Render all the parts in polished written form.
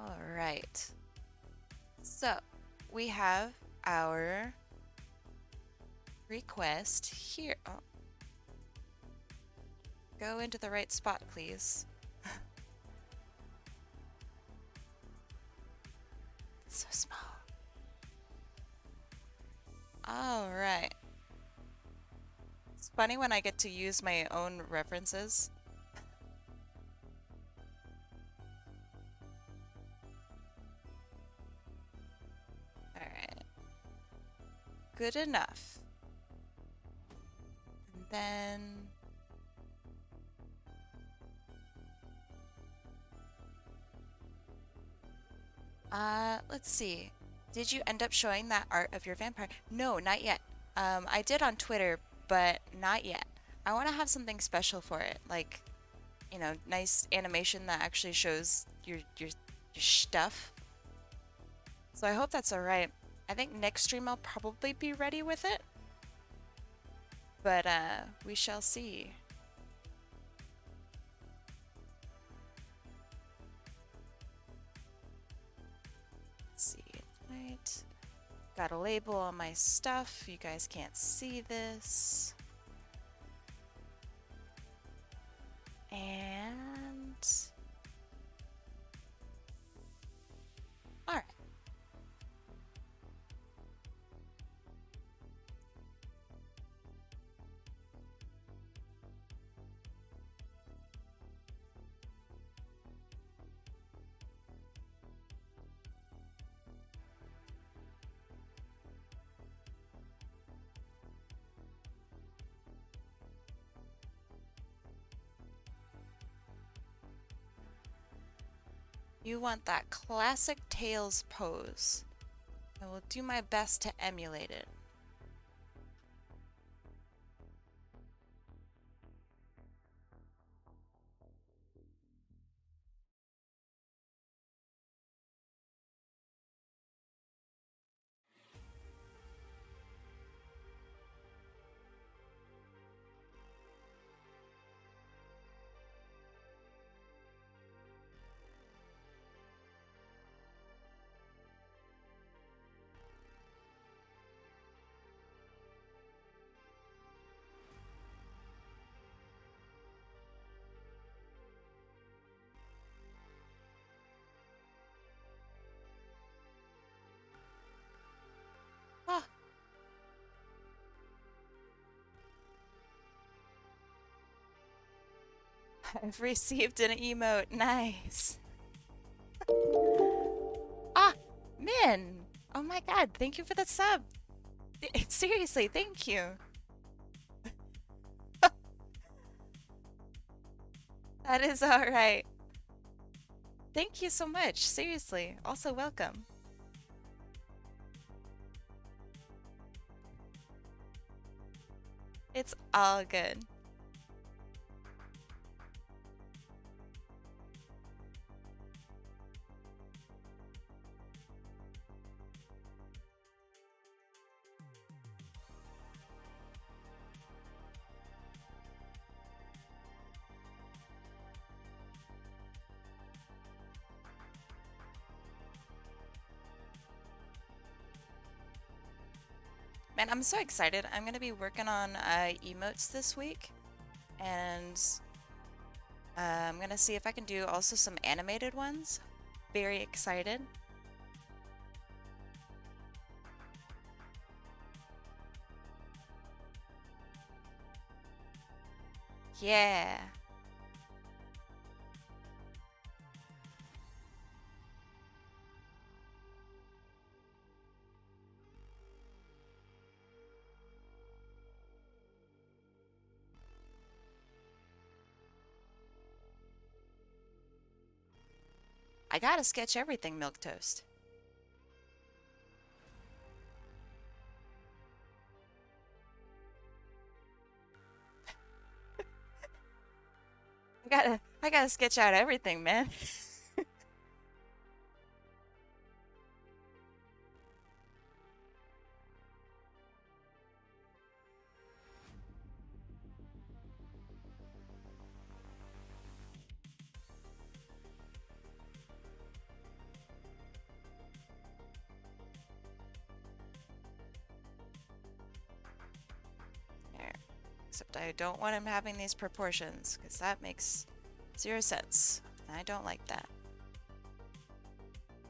All right. So we have our request here. Oh, go into the right spot, please. It's so small. All right. It's funny when I get to use my own references. All right. Good enough. And then let's see. Did you end up showing that art of your vampire? No, not yet. I did on Twitter, but not yet. I want to have something special for it, like, nice animation that actually shows your stuff. So I hope that's all right. I think next stream I'll probably be ready with it, but we shall see. Let's see. Right. Got a label on my stuff. You guys can't see this. And all right. You want that classic Tails pose. I will do my best to emulate it. Ah, I've received an emote. Nice. Ah, Min. Oh my God, thank you for the sub. Seriously, thank you. That is all right. Thank you so much. Seriously. Also, welcome. It's all good. Man, I'm so excited. I'm going to be working on emotes this week, and I'm going to see if I can do also some animated ones. Very excited. Yeah. I gotta sketch everything, Milk Toast. I gotta sketch out everything, man. Except I don't want him having these proportions, because that makes zero sense. And I don't like that.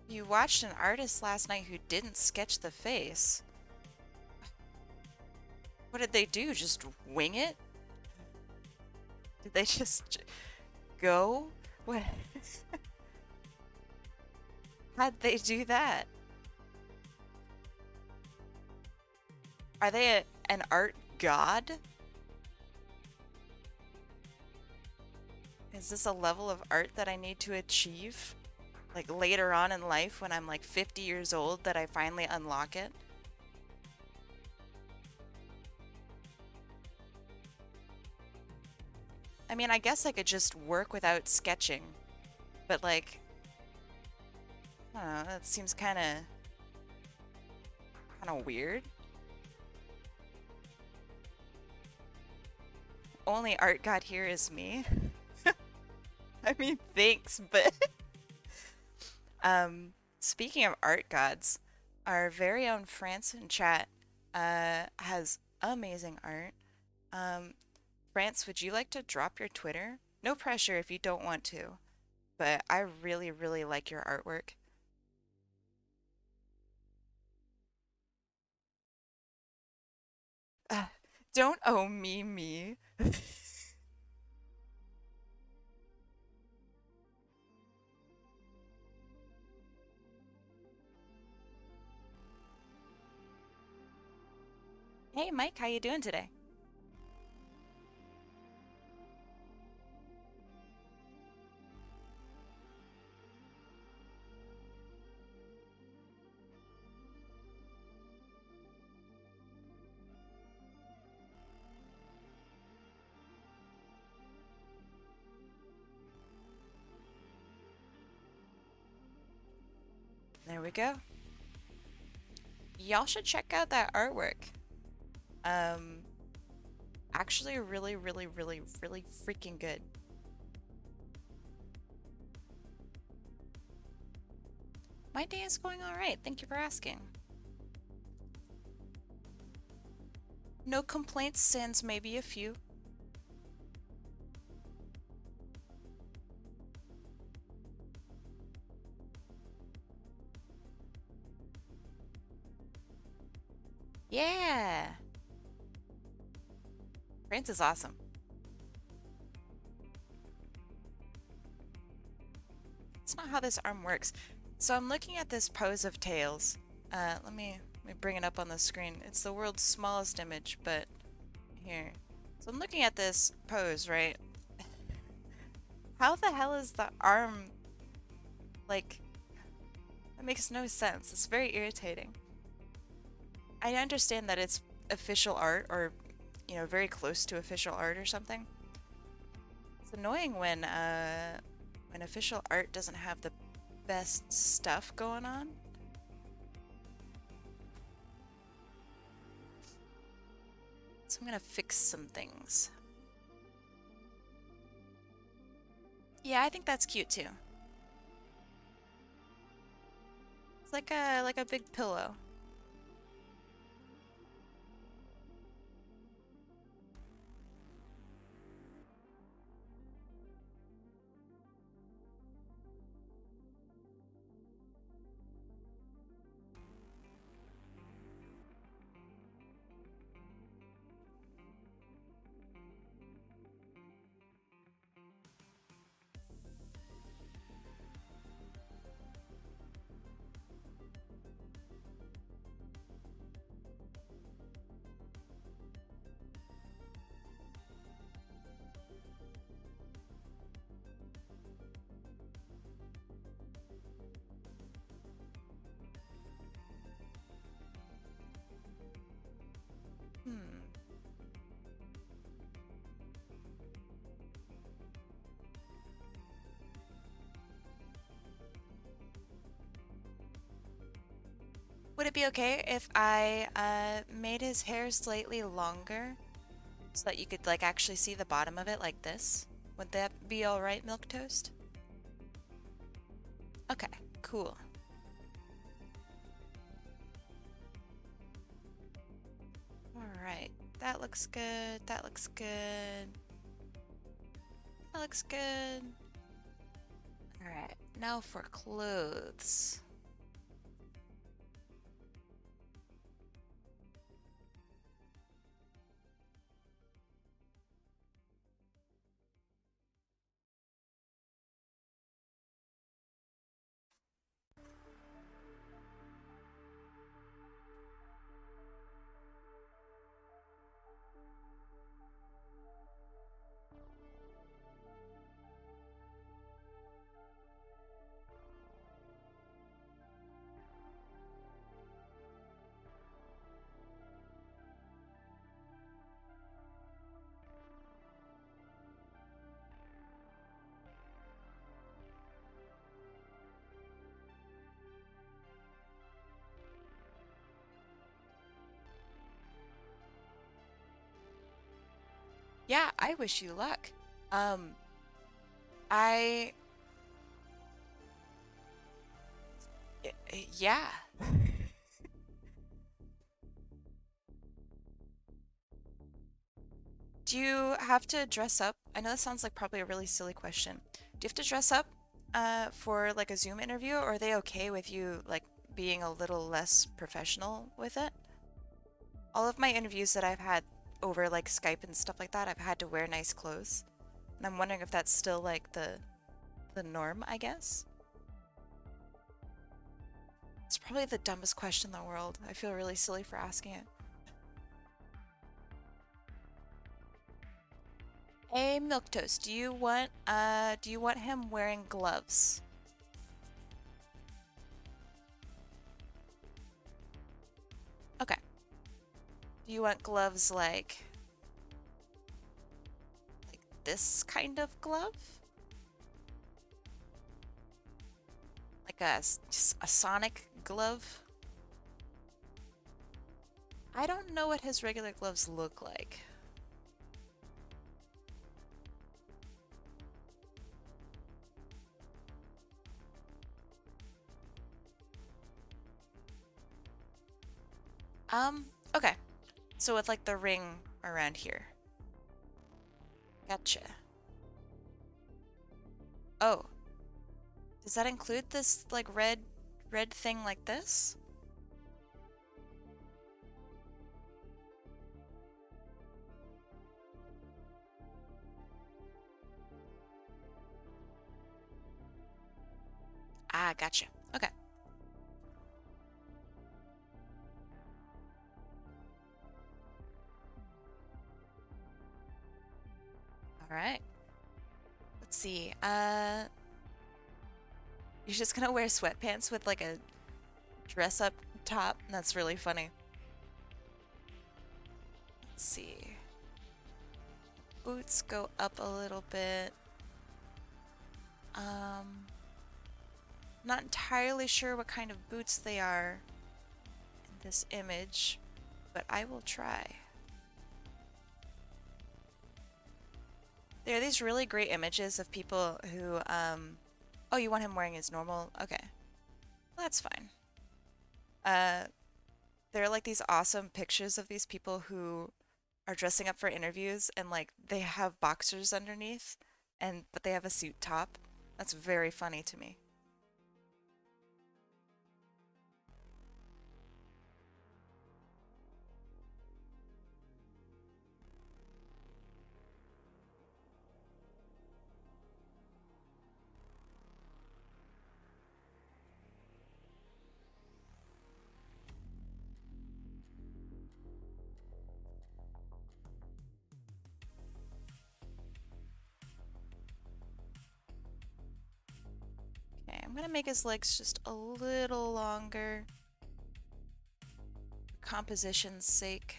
You watched an artist last night who didn't sketch the face. What did they do? Just wing it? Did they just go? What? How'd they do that? Are they an art god? Is this a level of art that I need to achieve? Like later on in life when I'm like 50 years old that I finally unlock it? I mean, I guess I could just work without sketching, but like, I don't know, that seems kind of weird. Only art god here is me. I mean, thanks, but speaking of art gods, our very own France in chat has amazing art. France, would you like to drop your Twitter? No pressure if you don't want to, but I really, really like your artwork. Uh, don't owe me. Hey Mike, how you doing today? There we go. Y'all should check out that artwork. Um, actually really, really, really, really freaking good. My day is going all right. Thank you for asking. No complaints, sans maybe a few. Yeah. France is awesome. That's not how this arm works. So I'm looking at this pose of tails. Let me bring it up on the screen. It's the world's smallest image, but here. So I'm looking at this pose, right? How the hell is the arm like that makes no sense. It's very irritating. I understand that it's official art or very close to official art or something. It's annoying when official art doesn't have the best stuff going on. So I'm gonna fix some things. Yeah, I think that's cute too. It's like a big pillow. Hmm. Would it be okay if I made his hair slightly longer so that you could like actually see the bottom of it like this? Would that be all right, Milk Toast? Okay, cool. All right, that looks looks good. That looks good. That looks good. All right, now for clothes. Yeah, I wish you luck. Um, I, yeah. Do you have to dress up? I know that sounds like probably a really silly question. Do you have to dress up for like a Zoom interview, or are they okay with you like being a little less professional with it? All of my interviews that I've had over like Skype and stuff like that, I've had to wear nice clothes. And I'm wondering if that's still like the norm, I guess. It's probably the dumbest question in the world. I feel really silly for asking it. Hey, Milquetoast, do you want him wearing gloves? Okay. Do you want gloves like this kind of glove? Like a sonic glove? I don't know what his regular gloves look like. Okay. So with like the ring around here. Gotcha. Oh, does that include this like red thing like this? Ah, gotcha. Okay. All right. Let's see. You're just gonna wear sweatpants with like a dress up top? That's really funny. Let's see. Boots go up a little bit. Not entirely sure what kind of boots they are in this image, but I will try. There are these really great images of people who, oh, you want him wearing his normal? Okay. That's fine. Uh, there are like these awesome pictures of these people who are dressing up for interviews and like they have boxers underneath and but they have a suit top. That's very funny to me. Okay, I'm gonna make his legs just a little longer for composition's sake.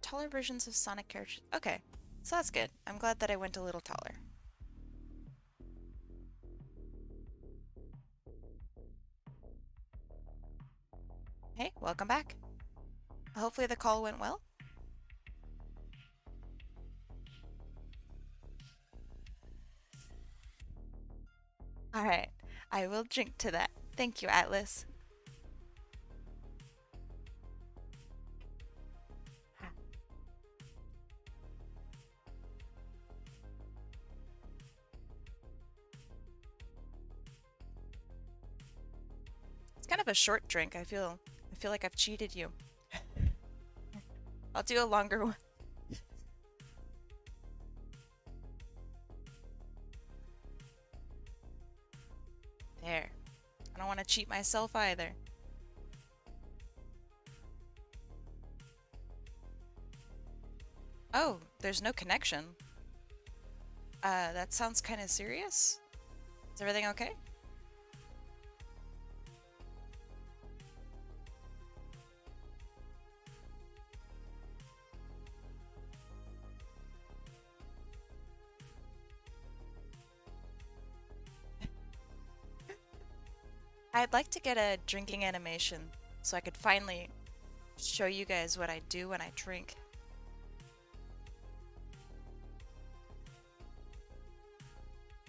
taller versions of Sonic characters. Okay, so that's good. I'm glad that I went a little taller. Hey, welcome back. Hopefully the call went well. All right, I will drink to that. Thank you, Atlas. It's kind of a short drink. I feel like I've cheated you. I'll do a longer one. There. I don't want to cheat myself either. Oh, there's no connection. That sounds kind of serious. Is everything okay? I'd like to get a drinking animation so I could finally show you guys what I do when I drink.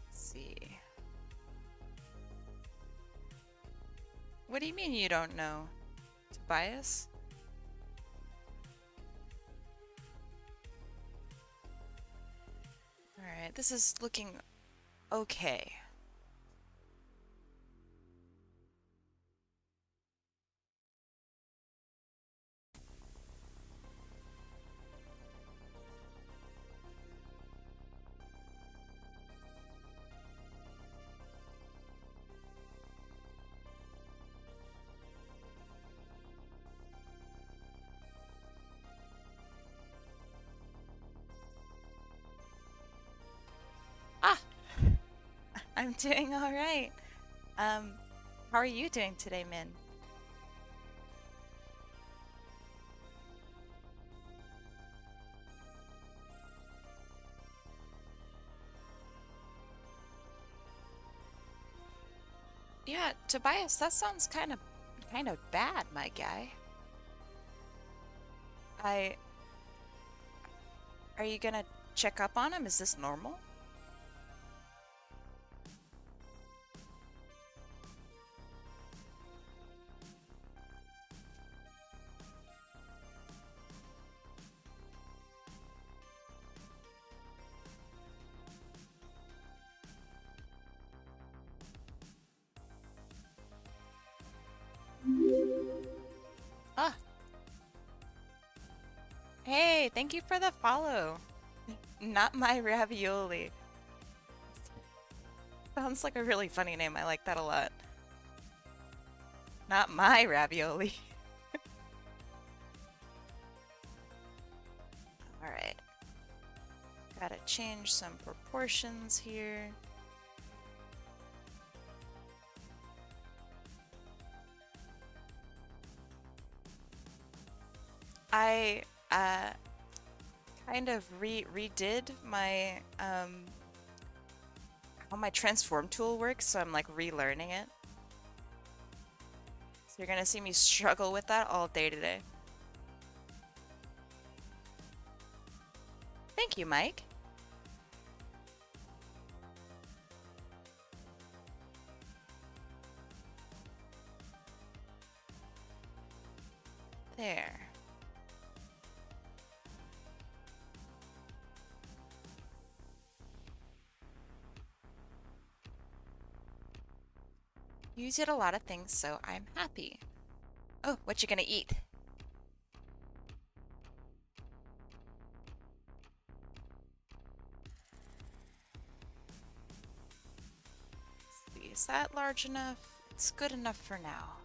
Let's see. What do you mean you don't know? Tobias? Alright, this is looking okay. Ah! I'm doing alright. Um, how are you doing today, Min? Yeah, Tobias, that sounds kind of bad, my guy. I Are you gonna check up on him? Is this normal? Ah, hey, thank you for the follow. Not my ravioli. Sounds like a really funny name. I like that a lot. Not my ravioli. All right. Gotta change some proportions here. I kind of redid my how my transform tool works, so I'm like relearning it. So you're gonna see me struggle with that all day today. Thank you, Mike. There. You did a lot of things, so I'm happy. Oh, what you gonna eat? Let's see, is that large enough? It's good enough for now.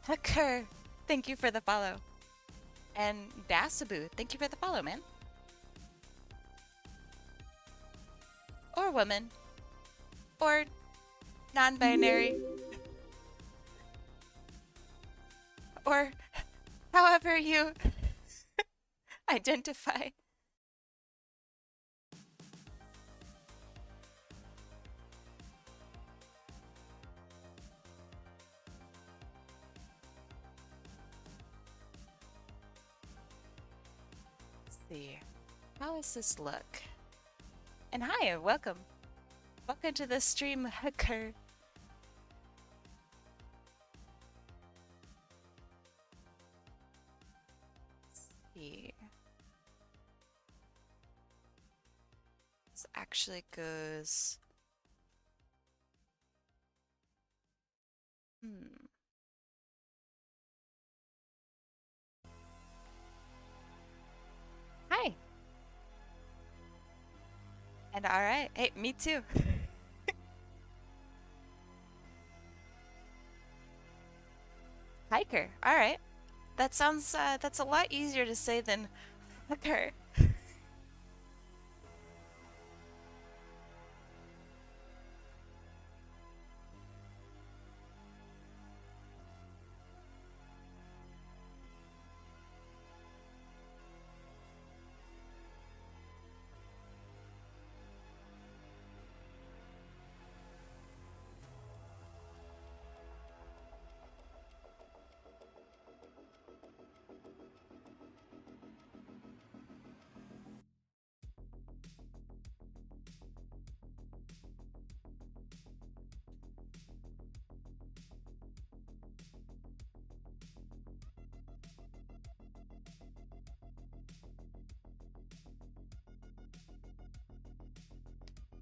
Hucker, thank you for the follow. And Dasabu, thank you for the follow, man. woman, or non-binary, or however you identify. Let's see. How does this look? And hi, welcome. Welcome to the stream, Hooker. Let's see. This actually goes. Hmm. Hi. And all right. Hey, me too. Hiker. All right. That sounds, that's a lot easier to say than hooker.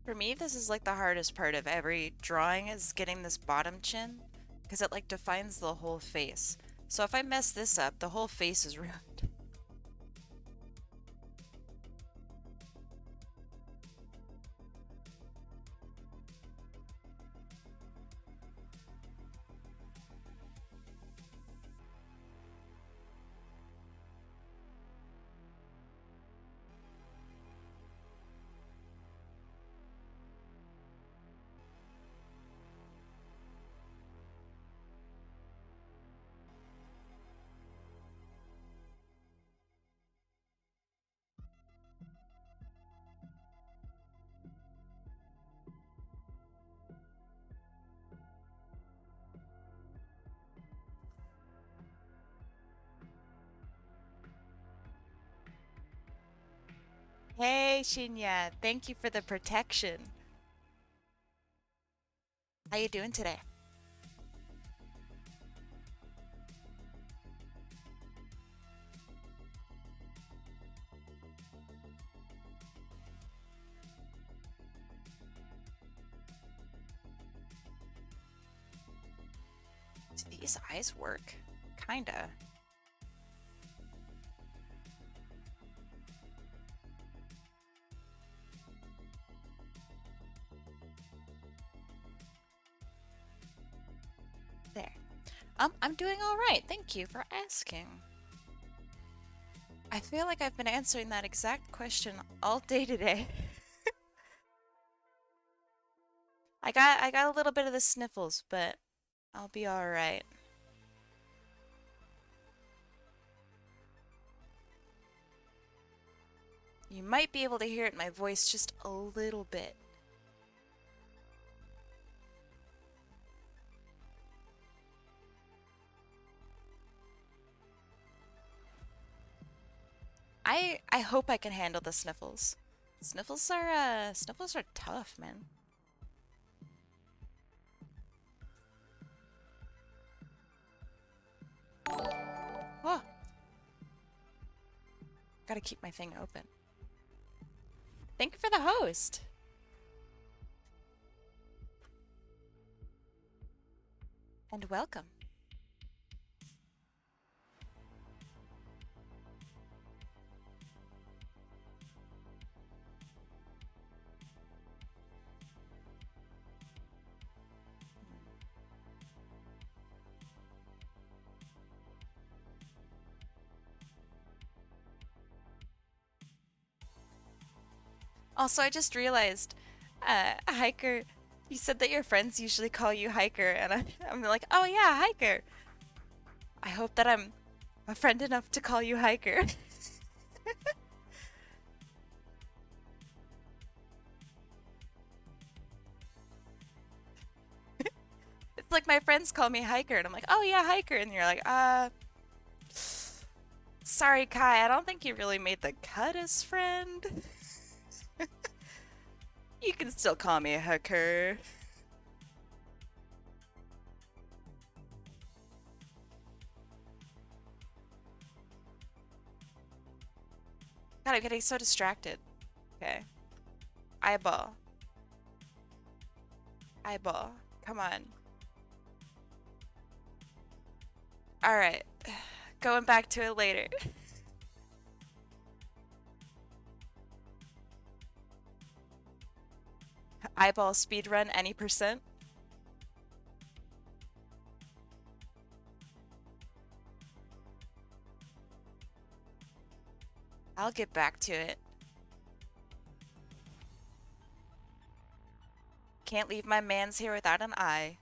For me, this is like the hardest part of every drawing is getting this bottom chin because it like defines the whole face. So if I mess this up, the whole face is ruined. Hey, Shinya, thank you for the protection. How you doing today? Do these eyes work? Kinda. There. I'm doing all right. Thank you for asking. I feel like I've been answering that exact question all day today. I got a little bit of the sniffles, but I'll be all right. You might be able to hear it in my voice just a little bit. I hope I can handle the sniffles. Sniffles are tough, man. Oh, gotta keep my thing open. Thank you for the host. And welcome. Also, I just realized Hiker, you said that your friends usually call you Hiker, and I'm like, oh yeah, Hiker. I hope that I'm a friend enough to call you Hiker. It's like my friends call me Hiker, and I'm like, oh yeah, Hiker, and you're like, sorry, Kai, I don't think you really made the cut as friend. You can still call me a Hiker. God, I'm getting so distracted. Okay. Eyeball. Eyeball. Come on. Alright. Going back to it later. Eyeball speedrun any percent. I'll get back to it. Can't leave my mans here without an eye.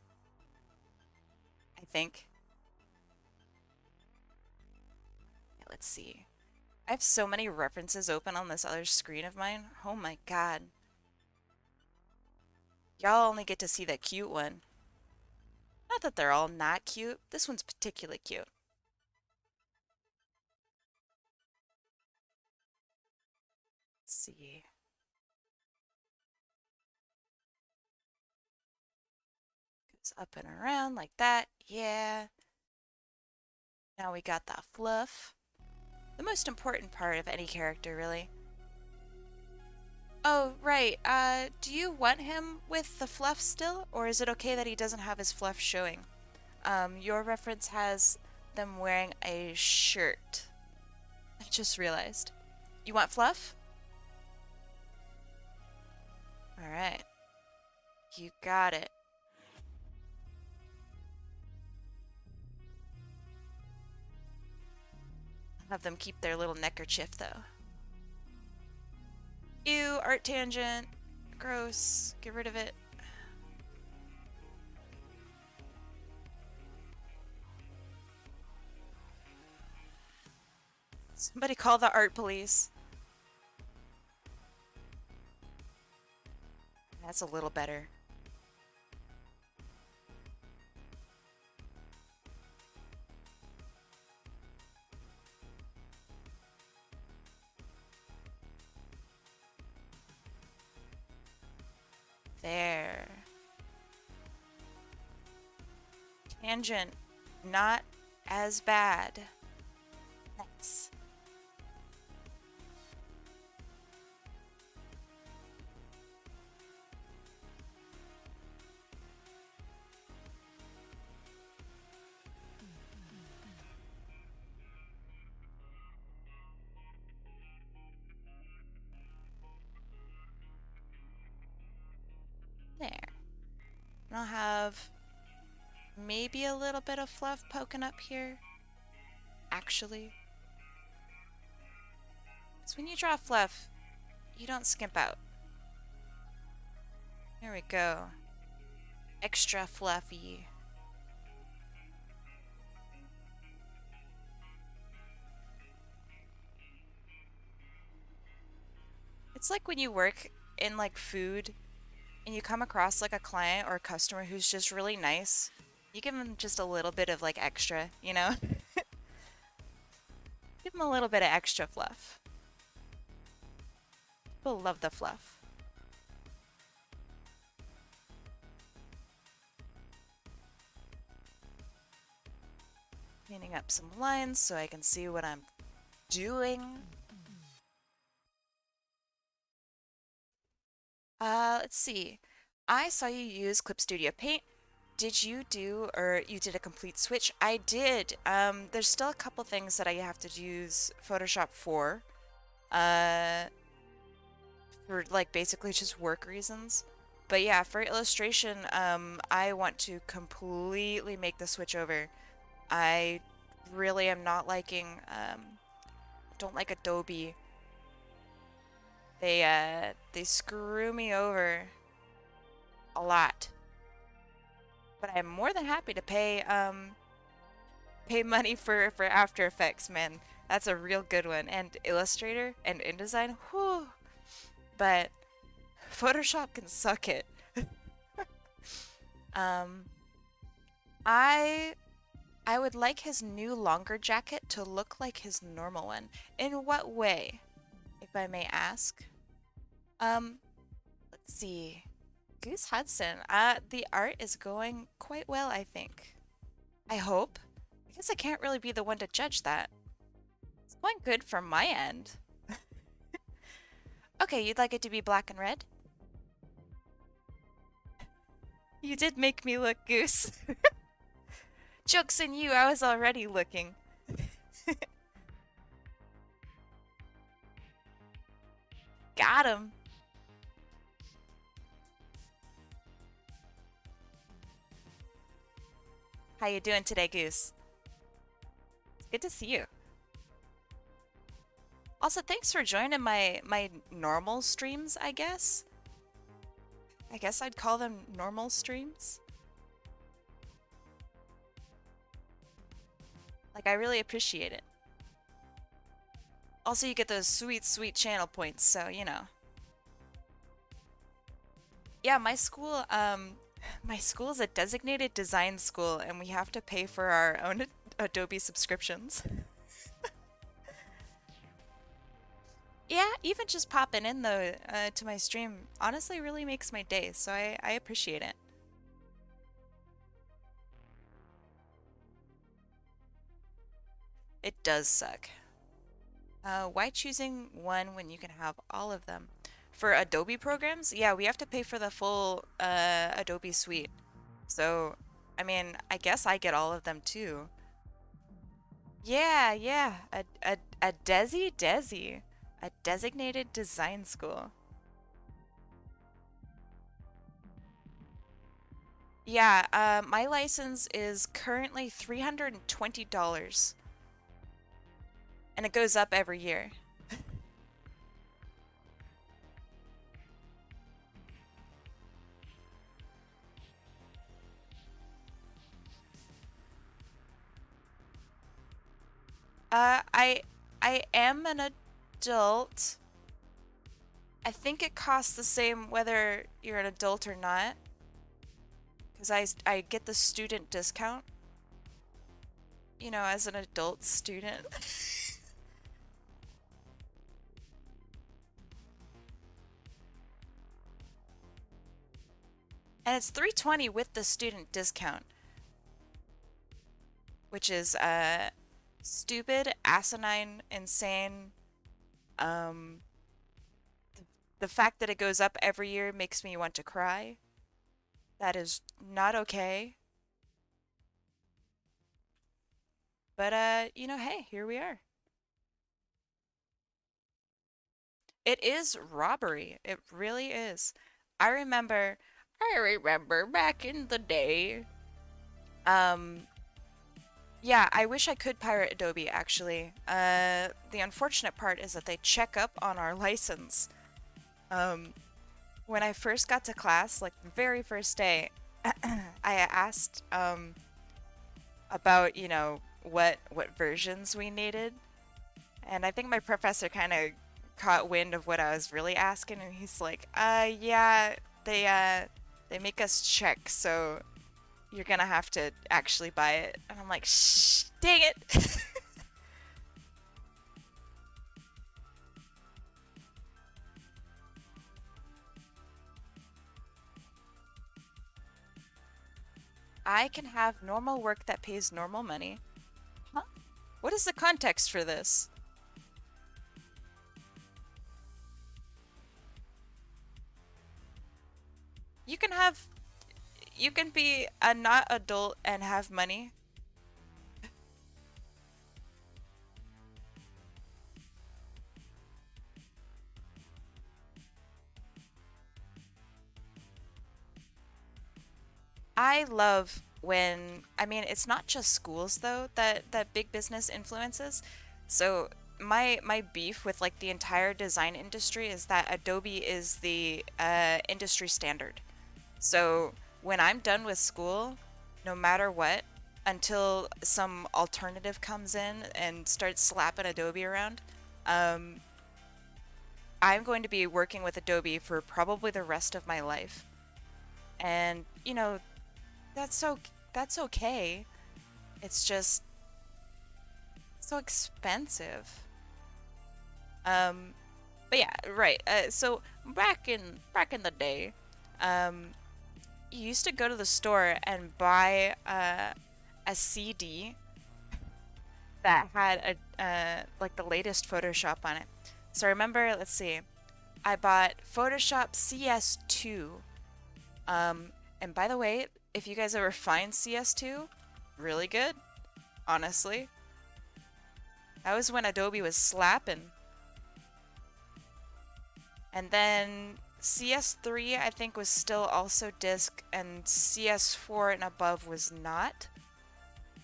I think. Yeah, let's see. I have so many references open on this other screen of mine. Oh my god. Y'all only get to see the cute one. Not that they're all not cute. This one's particularly cute. Let's see. Goes up and around like that. Yeah. Now we got that fluff. The most important part of any character, really. Oh, right. Do you want him with the fluff still? Or is it okay that he doesn't have his fluff showing? Your reference has them wearing a shirt. I just realized. You want fluff? Alright. You got it. Have them keep their little neckerchief, though. Ew, art tangent. Gross. Get rid of it. Somebody call the art police. That's a little better. There. Tangent. Not as bad. Nice. There. And I'll have maybe a little bit of fluff poking up here. Actually. So when you draw fluff, you don't skimp out. There we go. Extra fluffy. It's like when you work in like food and you come across like a client or a customer who's just really nice. You give them just a little bit of like extra, you know? Give them a little bit of extra fluff. People love the fluff. Cleaning up some lines so I can see what I'm doing. Let's see. I saw you use Clip Studio Paint. Did you do, or you did a complete switch? I did. There's still a couple things that I have to use Photoshop uh, for like basically just work reasons. But yeah, for illustration, I want to completely make the switch over. I really am not liking, don't like Adobe. They screw me over. a lot. But I'm more than happy to pay money for After Effects, man. That's a real good one. And Illustrator and InDesign, whew. But Photoshop can suck it. Um, I I would like his new longer jacket to look like his normal one. In what way, if I may ask? Um, let's see. Goose Hudson. The art is going quite well, I think. I hope. I guess I can't really be the one to judge that. It's going good from my end. Okay, you'd like it to be black and red? You did make me look, Goose. Joke's on you, I was already looking. Got him. How you doing today, Goose? It's good to see you. Also, thanks for joining my normal streams, I guess. I guess I'd call them normal streams. Like, I really appreciate it. Also, you get those sweet, sweet channel points, so, you know. Yeah, my school is a designated design school, and we have to pay for our own Adobe subscriptions. Yeah, even just popping in though to my stream honestly really makes my day, so I appreciate it. It does suck. Why choosing one when you can have all of them? For Adobe programs, yeah, we have to pay for the full Adobe suite. So, I mean, I guess I get all of them too. Yeah, yeah, a Desi, a designated design school. Yeah, my license is currently $320, and it goes up every year. Uh, I I am an adult. I think it costs the same whether you're an adult or not, because I get the student discount, you know, as an adult student. And it's 320 with the student discount, which is stupid, asinine, insane. Um, the fact that it goes up every year makes me want to cry. That is not okay. But you know, hey, here we are. It is robbery. It really is. I remember I remember back in the day. Um yeah, I wish I could pirate Adobe actually. The unfortunate part is that they check up on our license. Um when I first got to class, like the very first day, I asked about, you know, what versions we needed. And I think my professor kind of caught wind of what I was really asking, and he's like, yeah, they make us check, so you're gonna have to actually buy it." And I'm like, "Shh, dang it." I can have normal work that pays normal money. Huh? What is the context for this? You can have you can be a not adult and have money. I love when, I mean, it's not just schools though that big business influences. So my beef with like the entire design industry is that Adobe is the industry standard. So when I'm done with school, no matter what, until some alternative comes in and starts slapping Adobe around, um, I'm going to be working with Adobe for probably the rest of my life. And, that's so that's okay. It's just so expensive. Um, but yeah, right. So back in the day, um, you used to go to the store and buy a CD that had a like the latest Photoshop on it. So I remember, let's see, I bought Photoshop CS2. Um, and by the way, if you guys ever find CS2, really good, honestly. That was when Adobe was slapping. And then CS3, I think, was still also disk, and CS4 and above was not.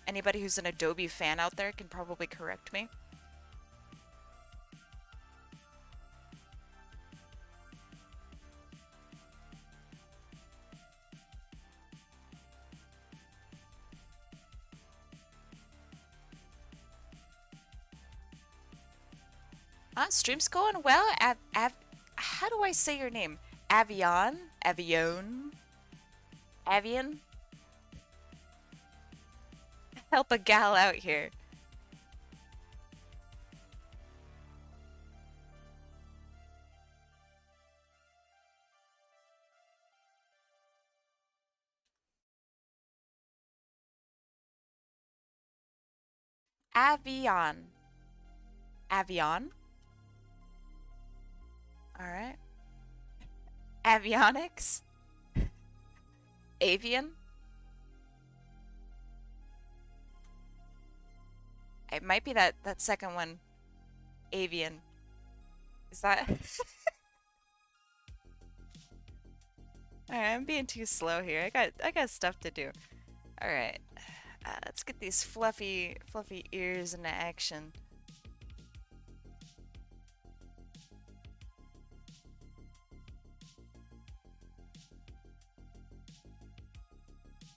Anybody who's an Adobe fan out there can probably correct me. Stream's going well. How do I say your name? Avion? Avion? Avian? Help a gal out here. Avion. Avion? Alright. Avionics? Avian? It might be that second one. Avian. Is that? Alright, I'm being too slow here. I got stuff to do. Alright. Let's get these fluffy ears into action.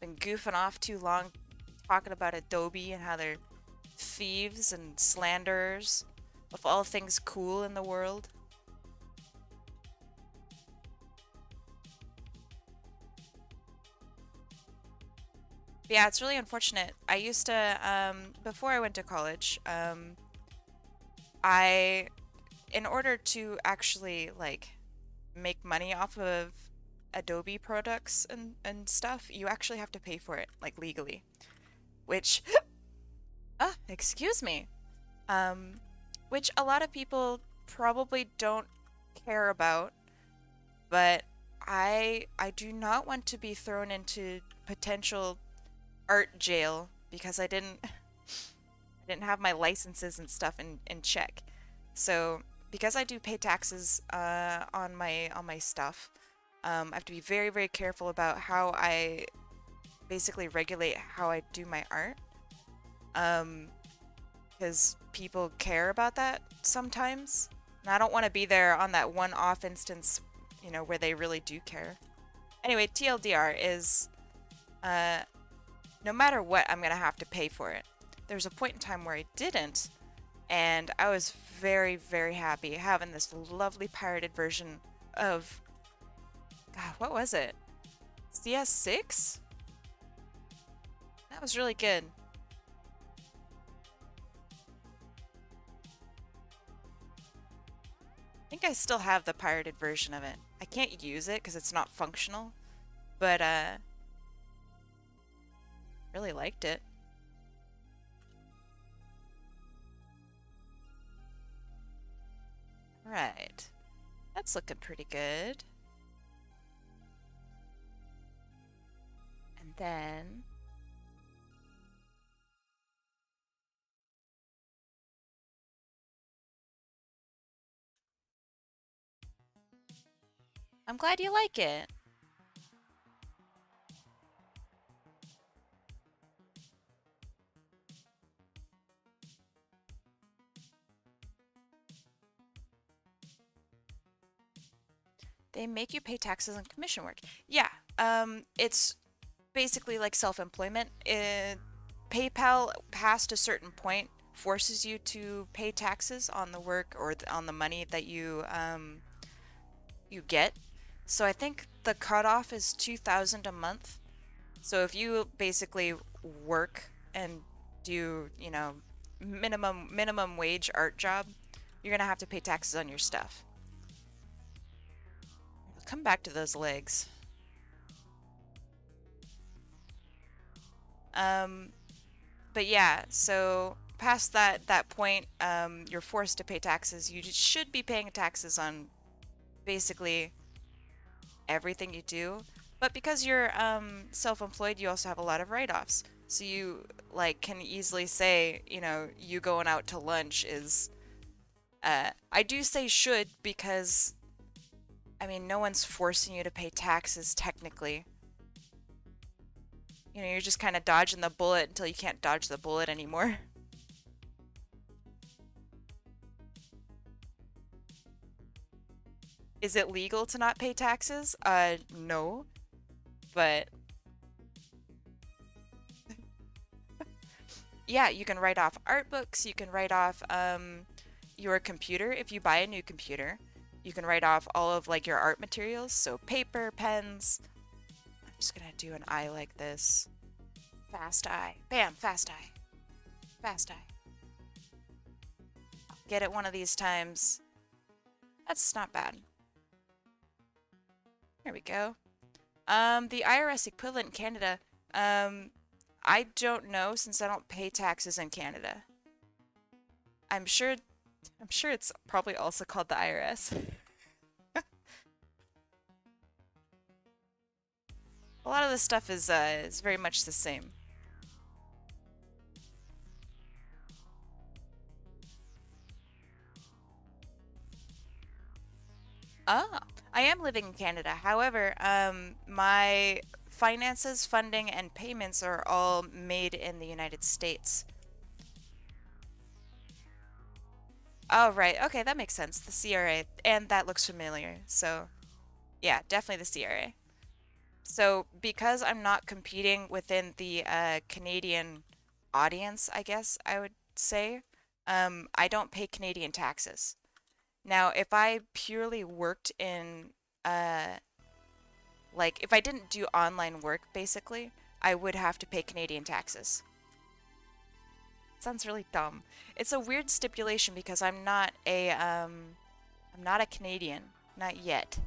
Been goofing off too long talking about Adobe and how they're thieves and slanderers of all things cool in the world. But yeah, it's really unfortunate. I used to, before I went to college, I, in order to actually like make money off of Adobe products and stuff, you actually have to pay for it, like legally. Which, excuse me. Um, which a lot of people probably don't care about, but I do not want to be thrown into potential art jail because I didn't have my licenses and stuff in check. So because I do pay taxes on my stuff, I have to be very careful about how I basically regulate how I do my art. Um, because people care about that sometimes. And I don't want to be there on that one-off instance, where they really do care. Anyway, TLDR is, uh, no matter what, I'm gonna have to pay for it. There's a point in time where I didn't, and I was very happy having this lovely pirated version of, God, what was it? CS6? That was really good. I think I still have the pirated version of it. I can't use it because it's not functional, but really liked it. Right. That's looking pretty good. And then I'm glad you like it. They make you pay taxes on commission work. Yeah, It's basically like self-employment. PayPal, past a certain point, forces you to pay taxes on the work or on the money that you get. So I think the cutoff is 2,000 a month. So if you basically work and do, minimum wage art job, you're gonna have to pay taxes on your stuff. I'll come back to those legs. Um, but yeah, so past that point, you're forced to pay taxes. You should be paying taxes on basically everything you do. But because you're self-employed, you also have a lot of write-offs. So you like can easily say, you going out to lunch is I do say should because I mean no one's forcing you to pay taxes technically. You're just kind of dodging the bullet until you can't dodge the bullet anymore. Is it legal to not pay taxes? No, but yeah, you can write off art books, you can write off your computer if you buy a new computer. You can write off all of like your art materials, so paper, pens. I'm just gonna do an eye like this. Fast eye. Bam, fast eye. Fast eye. Get it one of these times. That's not bad. There we go. The IRS equivalent in Canada. I don't know since I don't pay taxes in Canada. I'm sure it's probably also called the IRS. A lot of this stuff is very much the same. Oh, I am living in Canada. However, my finances, funding, and payments are all made in the United States. Oh, right. Okay, that makes sense. The CRA, and that looks familiar. So, yeah, definitely the CRA. So, because I'm not competing within the Canadian audience, I guess I would say, I don't pay Canadian taxes. Now, if I purely worked in, uh, like, if I didn't do online work, basically, I would have to pay Canadian taxes. Sounds really dumb. It's a weird stipulation because I'm not a Canadian, not yet.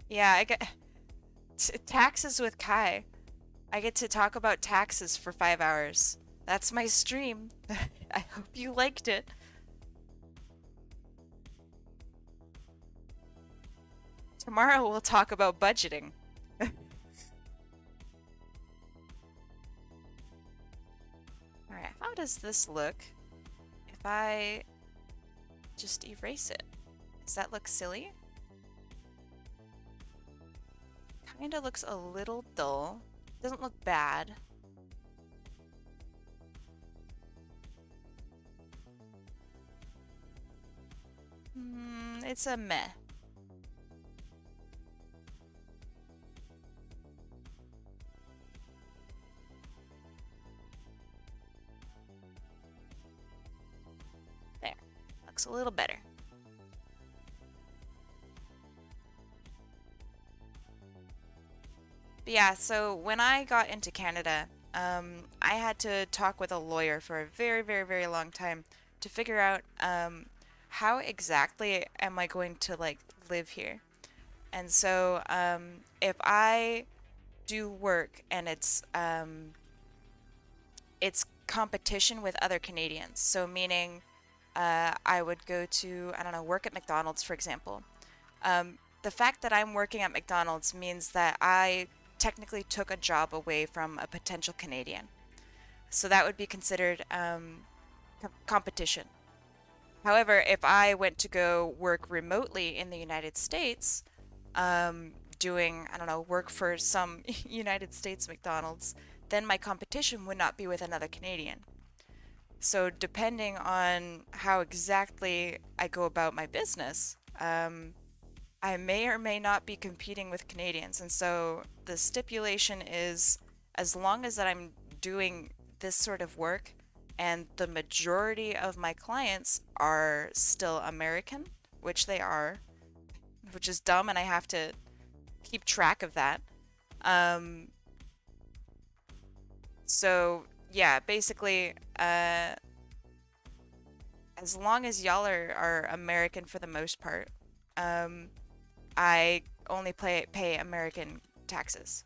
Yeah, I get taxes with Kai. I get to talk about taxes for 5 hours. That's my stream. I hope you liked it. Tomorrow we'll talk about budgeting. Alright, how does this look if I just erase it? Does that look silly? Kinda looks a little dull. Doesn't look bad. It's a meh. There. Looks a little better. But yeah, so when I got into Canada, I had to talk with a lawyer for a very, very, very long time to figure out how exactly am I going to like live here. And so if I do work and it's competition with other Canadians, so meaning I would go to, I don't know, work at McDonald's, for example. The fact that I'm working at McDonald's means that I technically took a job away from a potential Canadian. So that would be considered competition. However, if I went to go work remotely in the United States, doing, I don't know, work for some United States McDonald's, then my competition would not be with another Canadian. So depending on how exactly I go about my business, I may or may not be competing with Canadians. And so the stipulation is as long as that I'm doing this sort of work and the majority of my clients are still American, which they are, which is dumb, and I have to keep track of that. Um, so yeah, basically, as long as y'all are American for the most part, um, I only pay American taxes.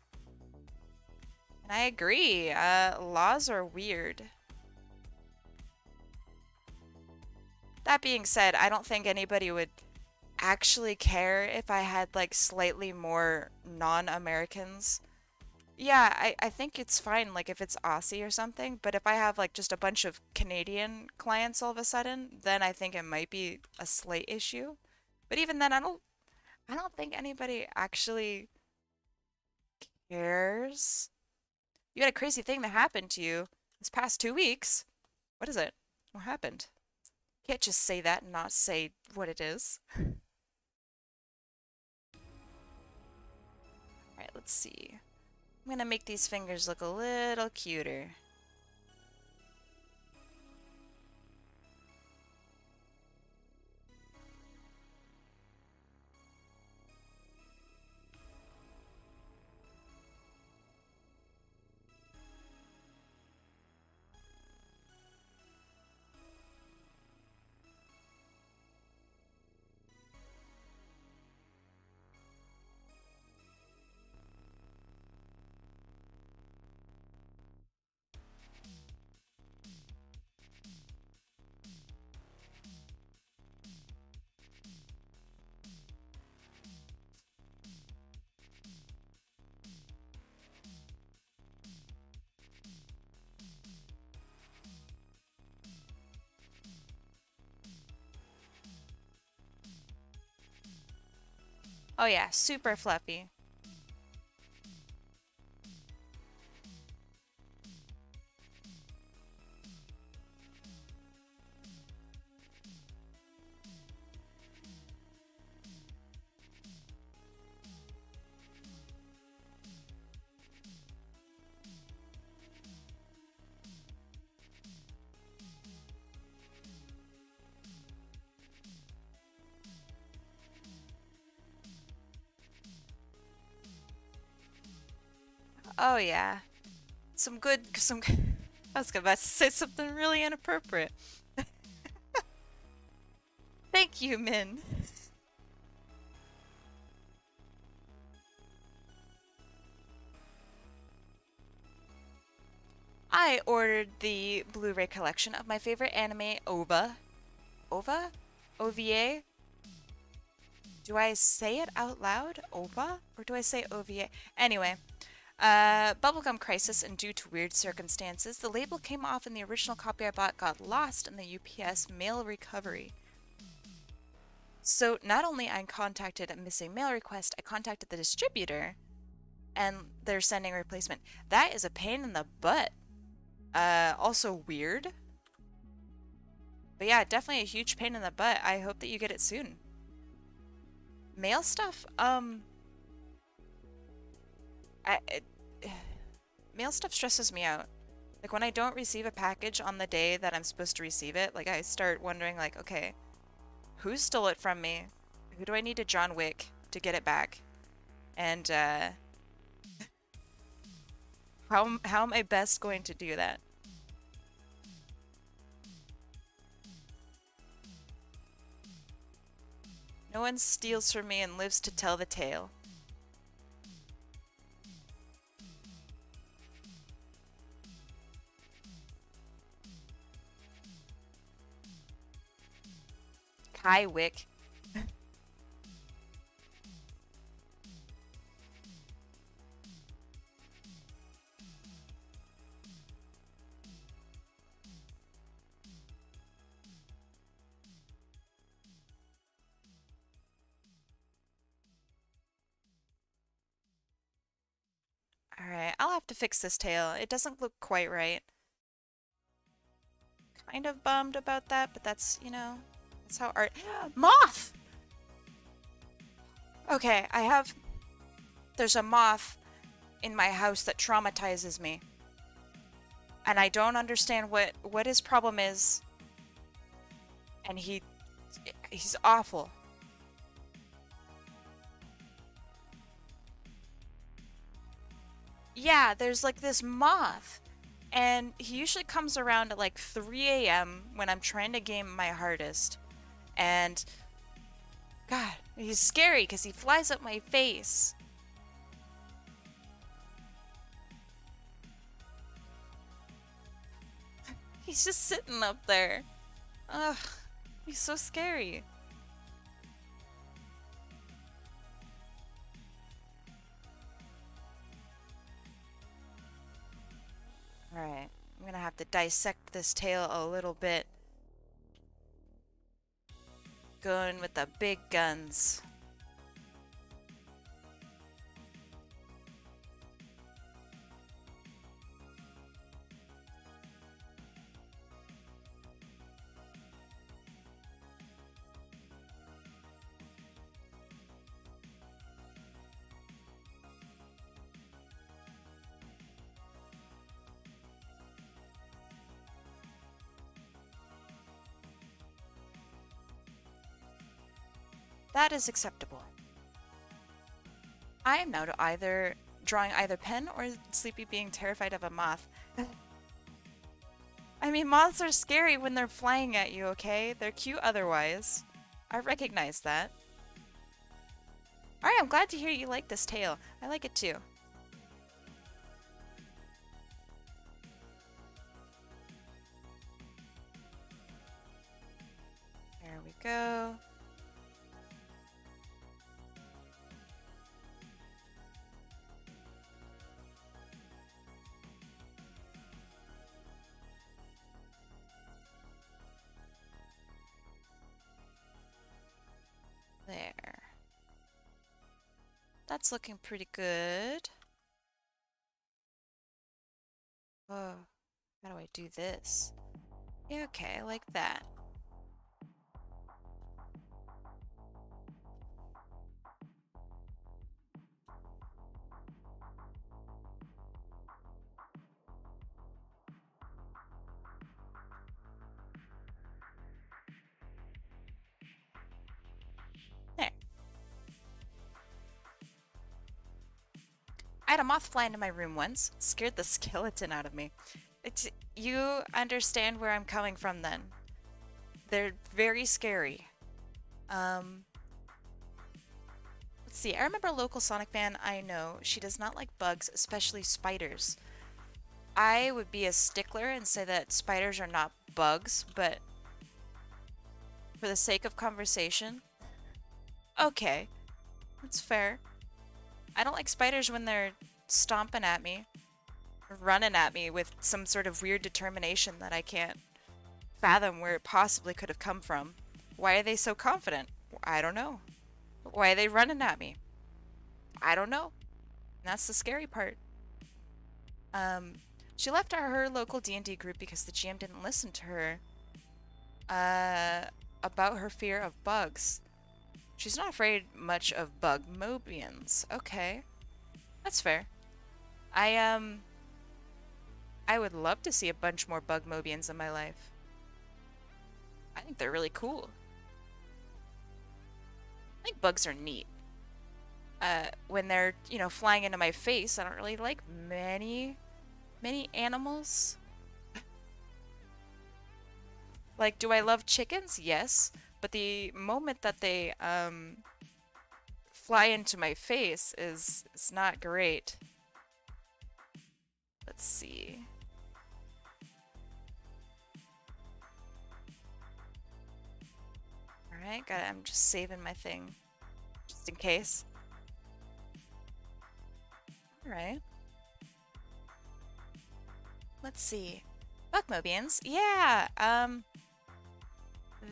And I agree. Laws are weird. That being said, I don't think anybody would actually care if I had like slightly more non-Americans. Yeah, I think it's fine like if it's Aussie or something, but if I have like just a bunch of Canadian clients all of a sudden, then I think it might be a slight issue. But even then I don't think anybody actually cares. You had a crazy thing that happened to you this past 2 weeks. What is it? What happened? Can't just say that and not say what it is. Alright, let's see. I'm gonna make these fingers look a little cuter. Oh yeah, super fluffy. Oh yeah. Some I was about to say something really inappropriate. Thank you, Min. I ordered the Blu-ray collection of my favorite anime, OVA. OVA? OVA? Do I say it out loud? OVA? Or do I say OVA? Anyway, Bubblegum Crisis, and due to weird circumstances, the label came off and the original copy I bought got lost in the UPS mail recovery. So not only I contacted a missing mail request, I contacted the distributor and they're sending a replacement. That is a pain in the butt. Also weird. But yeah, definitely a huge pain in the butt. I hope that you get it soon. Mail stuff? It, mail stuff stresses me out. Like when I don't receive a package on the day that I'm supposed to receive it, like I start wondering like, okay, who stole it from me? Who do I need to John Wick to get it back? And how am I best going to do that? No one steals from me and lives to tell the tale. Kai Wick. Alright, I'll have to fix this tail. It doesn't look quite right. kind of bummed about that, but that's, that's how art. Moth! Okay, there's a moth in my house that traumatizes me. And I don't understand what his problem is. And he's awful. Yeah, there's like this moth. And he usually comes around at like 3 a.m. when I'm trying to game my hardest. And God, he's scary because he flies up my face. He's just sitting up there. Ugh, he's so scary. Alright, I'm gonna have to dissect this tail a little bit. Going with the big guns. That is acceptable. I am now to either drawing either pen or Sleepy being terrified of a moth. I mean, moths are scary when they're flying at you, okay? They're cute otherwise. I recognize that. Alright, I'm glad to hear you like this tail. I like it too. There we go. There. That's looking pretty good. Oh, how do I do this? Yeah, okay, I like that. There. I had a moth fly into my room once. Scared the skeleton out of me. You understand where I'm coming from then. They're very scary. Let's see. I remember a local Sonic fan I know. She does not like bugs, especially spiders. I would be a stickler and say that spiders are not bugs, but for the sake of conversation, okay, that's fair. I don't like spiders when they're stomping at me, running at me with some sort of weird determination that I can't fathom where it possibly could have come from. Why are they so confident? I don't know. Why are they running at me? I don't know. That's the scary part. She left her local D&D group because the GM didn't listen to her about her fear of bugs. She's not afraid much of bug mobians. Okay. That's fair. I would love to see a bunch more bug mobians in my life. I think they're really cool. I think bugs are neat. When they're, flying into my face, I don't really like many animals. Like, do I love chickens? Yes. But the moment that they, fly into my face is not great. Let's see. Alright, I'm just saving my thing. Just in case. Alright. Let's see. Buckmobians? Yeah,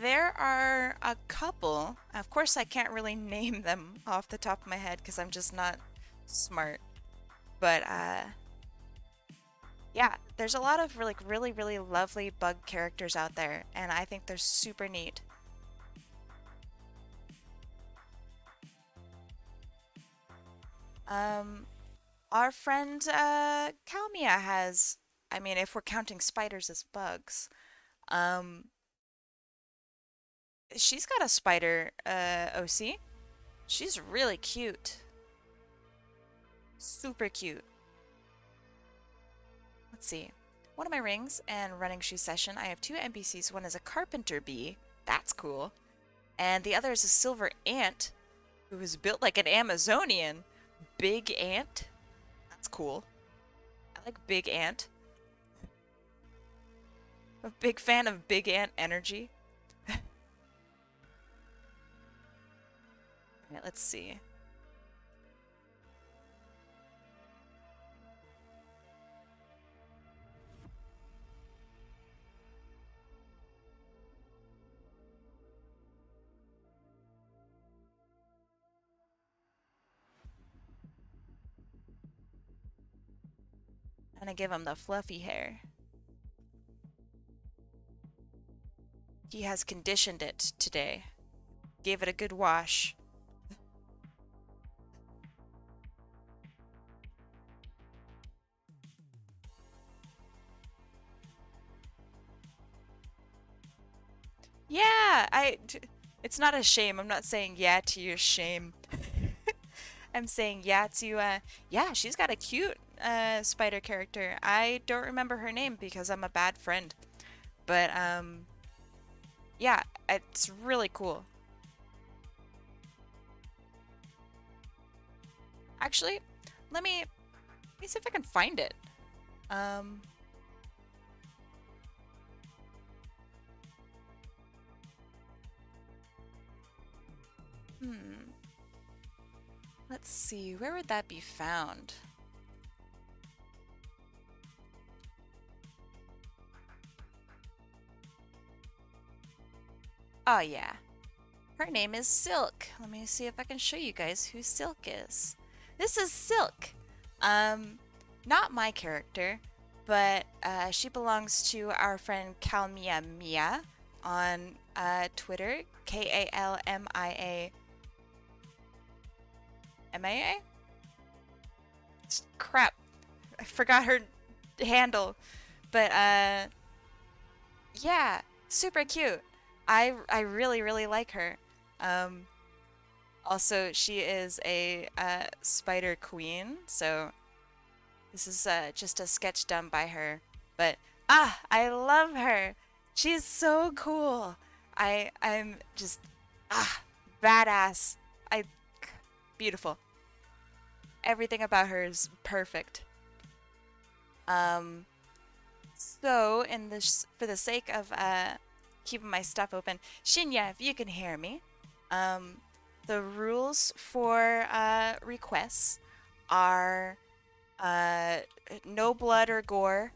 there are a couple. Of course, I can't really name them off the top of my head because I'm just not smart. But, Yeah, there's a lot of like really, really lovely bug characters out there, and I think they're super neat. Um, our friend Kalmia has, I mean, if we're counting spiders as bugs, um, she's got a spider OC. She's really cute. Super cute. Let's see. One of my rings and running shoe session, I have two NPCs. One is a carpenter bee. That's cool. And the other is a silver ant who is built like an Amazonian. Big ant. That's cool. I like big ant. I'm a big fan of big ant energy. Alright, let's see. I'm gonna give him the fluffy hair. He has conditioned it today. Gave it a good wash. Yeah, it's not a shame. I'm not saying yeah to your shame. I'm saying yeah to yeah, she's got a cute spider character. I don't remember her name because I'm a bad friend. But yeah, it's really cool. Actually, let me see if I can find it. Um hmm. Let's see. Where would that be found? Oh yeah. Her name is Silk. Let me see if I can show you guys who Silk is. This is Silk. Um, not my character, but she belongs to our friend Kalmia Mia on Twitter. KALMIA. Crap, I forgot her handle. But yeah, super cute. I really really like her. Um, Also, she is a spider queen, so this is just a sketch done by her. But I love her. She's so cool. I'm just badass. I Beautiful. Everything about her is perfect. Um, so in this, for the sake of keeping my stuff open, Shinya, if you can hear me, um, the rules for requests are uh, no blood or gore,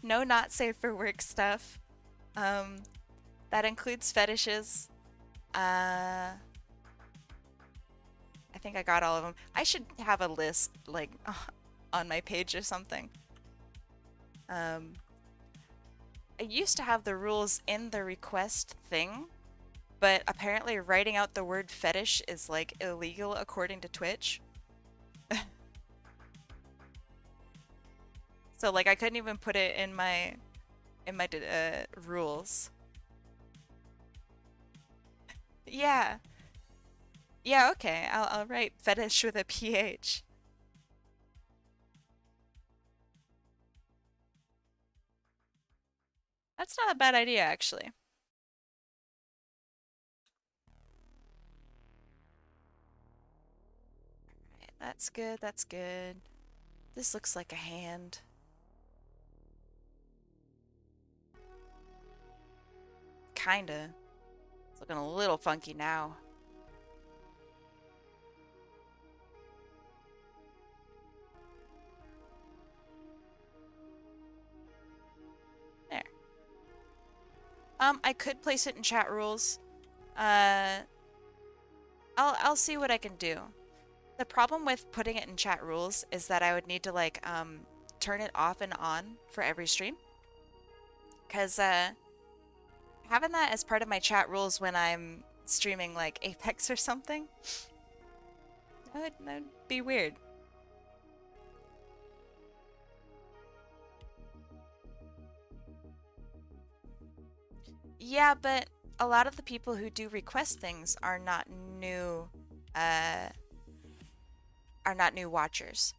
no not safe for work stuff. Um, that includes fetishes. I think I got all of them. I should have a list like on my page or something. Um, I used to have the rules in the request thing, but apparently writing out the word fetish is like illegal according to Twitch. So like I couldn't even put it in my rules. Yeah. Yeah, okay. I'll write fetish with a PH. That's not a bad idea actually. Right, that's good. That's good. This looks like a hand. Kinda. It's looking a little funky now. There. I could place it in chat rules. Uh, I'll see what I can do. The problem with putting it in chat rules is that I would need to like turn it off and on for every stream. Because having that as part of my chat rules when I'm streaming like Apex or something, that'd be weird. Yeah, but a lot of the people who do request things uh, are not new watchers.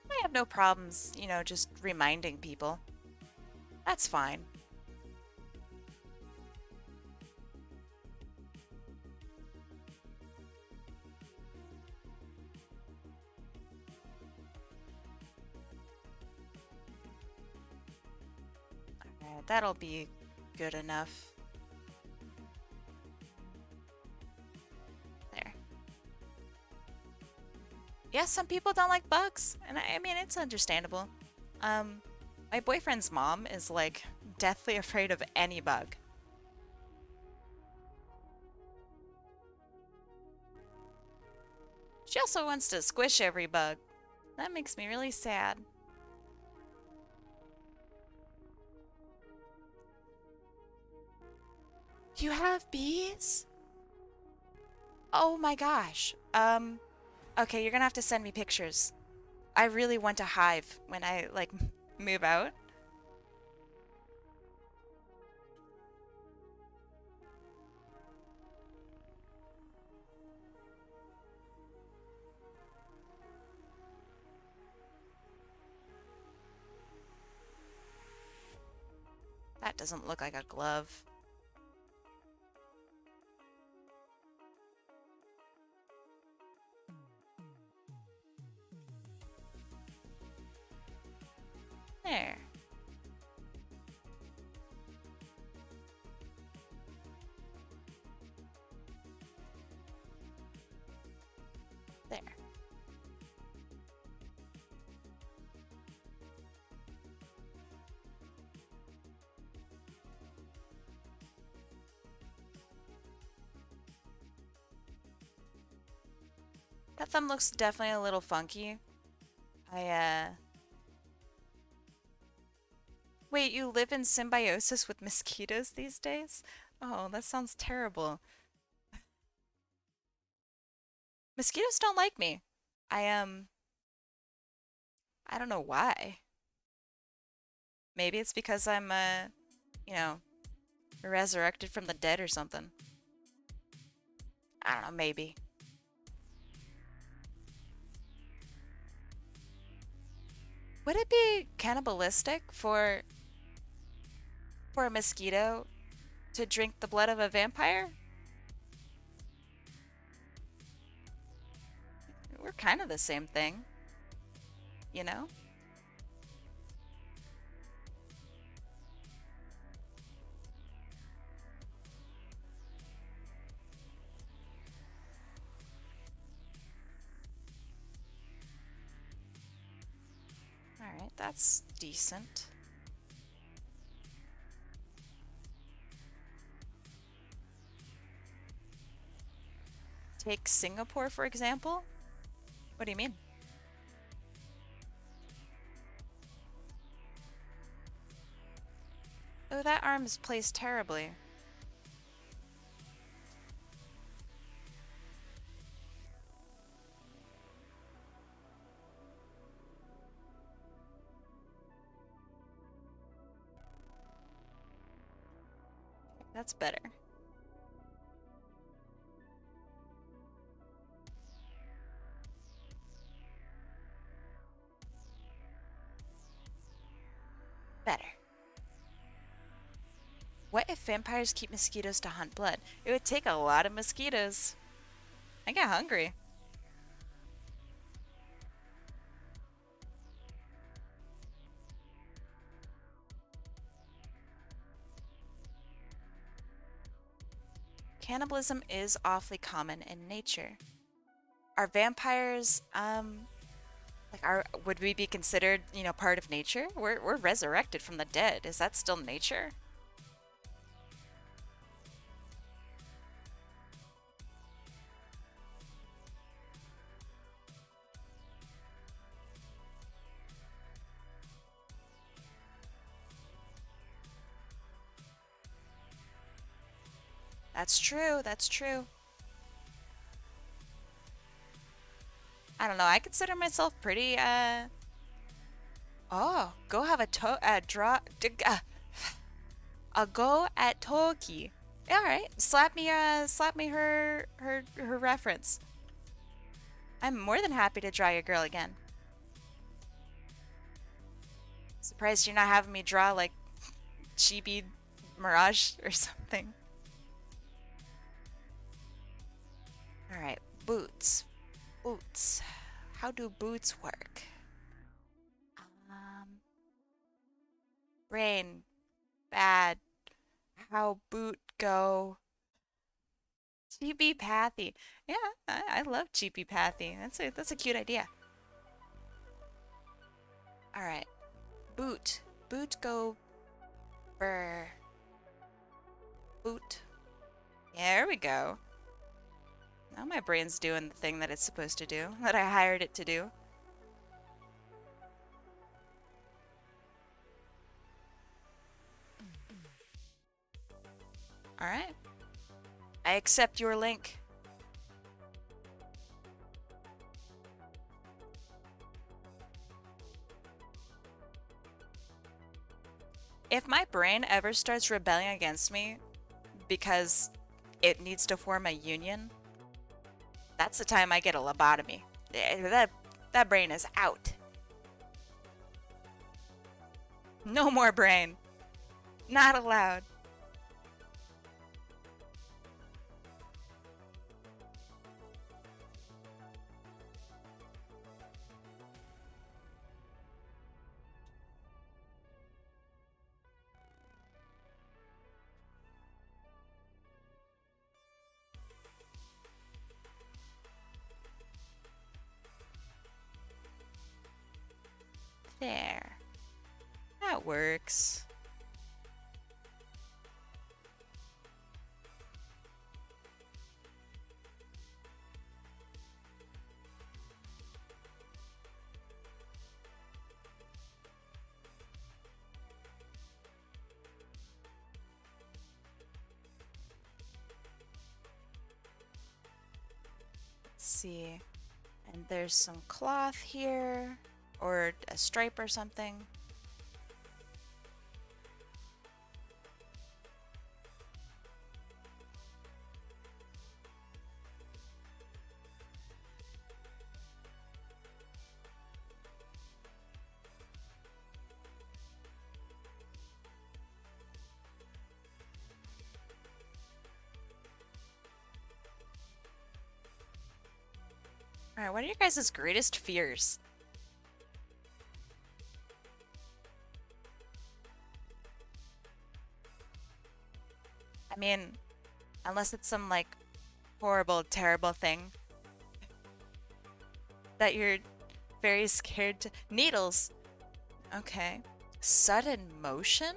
I have no problems, you know, just reminding people. That's fine. Alright, that'll be good enough. There. Yeah, some people don't like bugs, and I mean, it's understandable. My boyfriend's mom is like deathly afraid of any bug. She also wants to squish every bug. That makes me really sad. You have bees? Oh my gosh. Okay, you're gonna have to send me pictures. I really want a hive when I, like, move out. That doesn't look like a glove. There. There. That thumb looks definitely a little funky. Wait, you live in symbiosis with mosquitoes these days? Oh, that sounds terrible. Mosquitoes don't like me. I, I don't know why. Maybe it's because I'm, you know, resurrected from the dead or something. I don't know, maybe. Would it be cannibalistic for a mosquito to drink the blood of a vampire? We're kind of the same thing, you know? Alright, that's decent. Take Singapore, for example? What do you mean? Oh, that arm is placed terribly. That's better. Better. What if vampires keep mosquitoes to hunt blood? It would take a lot of mosquitoes. I get hungry. Cannibalism is awfully common in nature. Are vampires, would we be considered, you know, part of nature? We're resurrected from the dead. Is that still nature? That's true. That's true. I don't know. I consider myself pretty, oh, go have a go at Toki. Yeah, all right. Slap me her reference. I'm more than happy to draw your girl again. Surprised you're not having me draw like Chibi Mirage or something. All right, boots. Boots. How do boots work? Um, Brain. Bad. How boot go? Chibi Pathy. Yeah, I love Chibi Pathy. That's a cute idea. All right. Boot. Boot go burr. Boot. There we go. Now my brain's doing the thing that it's supposed to do, that I hired it to do. All right. I accept your link. If my brain ever starts rebelling against me because it needs to form a union, that's the time I get a lobotomy. That brain is out. No more brain. Not allowed. There. That works. Let's see. And there's some cloth here, or a stripe or something. All right, what are your guys' greatest fears? I mean, unless it's some like horrible, terrible thing that you're very scared to. Needles. Okay. Sudden motion?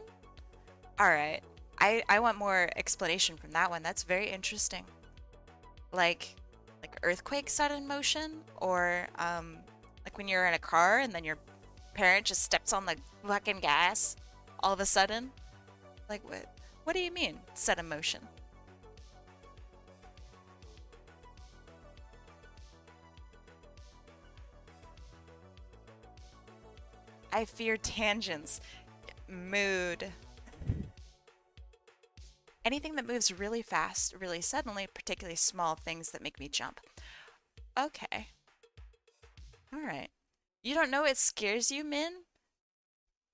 All right. I want more explanation from that one. That's very interesting. Like like earthquake sudden motion, or like when you're in a car and then your parent just steps on the fucking gas all of a sudden. Like what do you mean sudden motion? I fear tangents. Mood. Anything that moves really fast, really suddenly, particularly small things that make me jump. Okay. All right. You don't know it scares you, Min?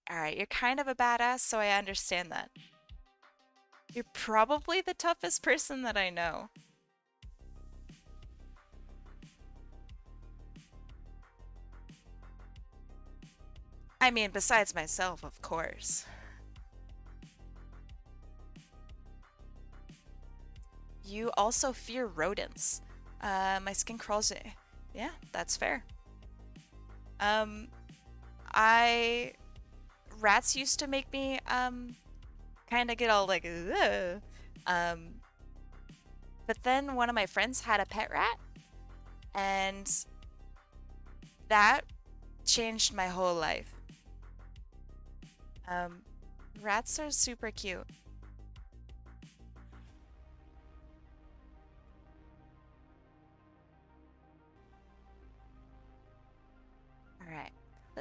All right, you're kind of a badass, so I understand that. You're probably the toughest person that I know. I mean, besides myself, of course. You also fear rodents. My skin crawls. Yeah, that's fair. Um, I rats used to make me kind of get all like ugh. Um, but then one of my friends had a pet rat, and that changed my whole life. Um, Rats are super cute.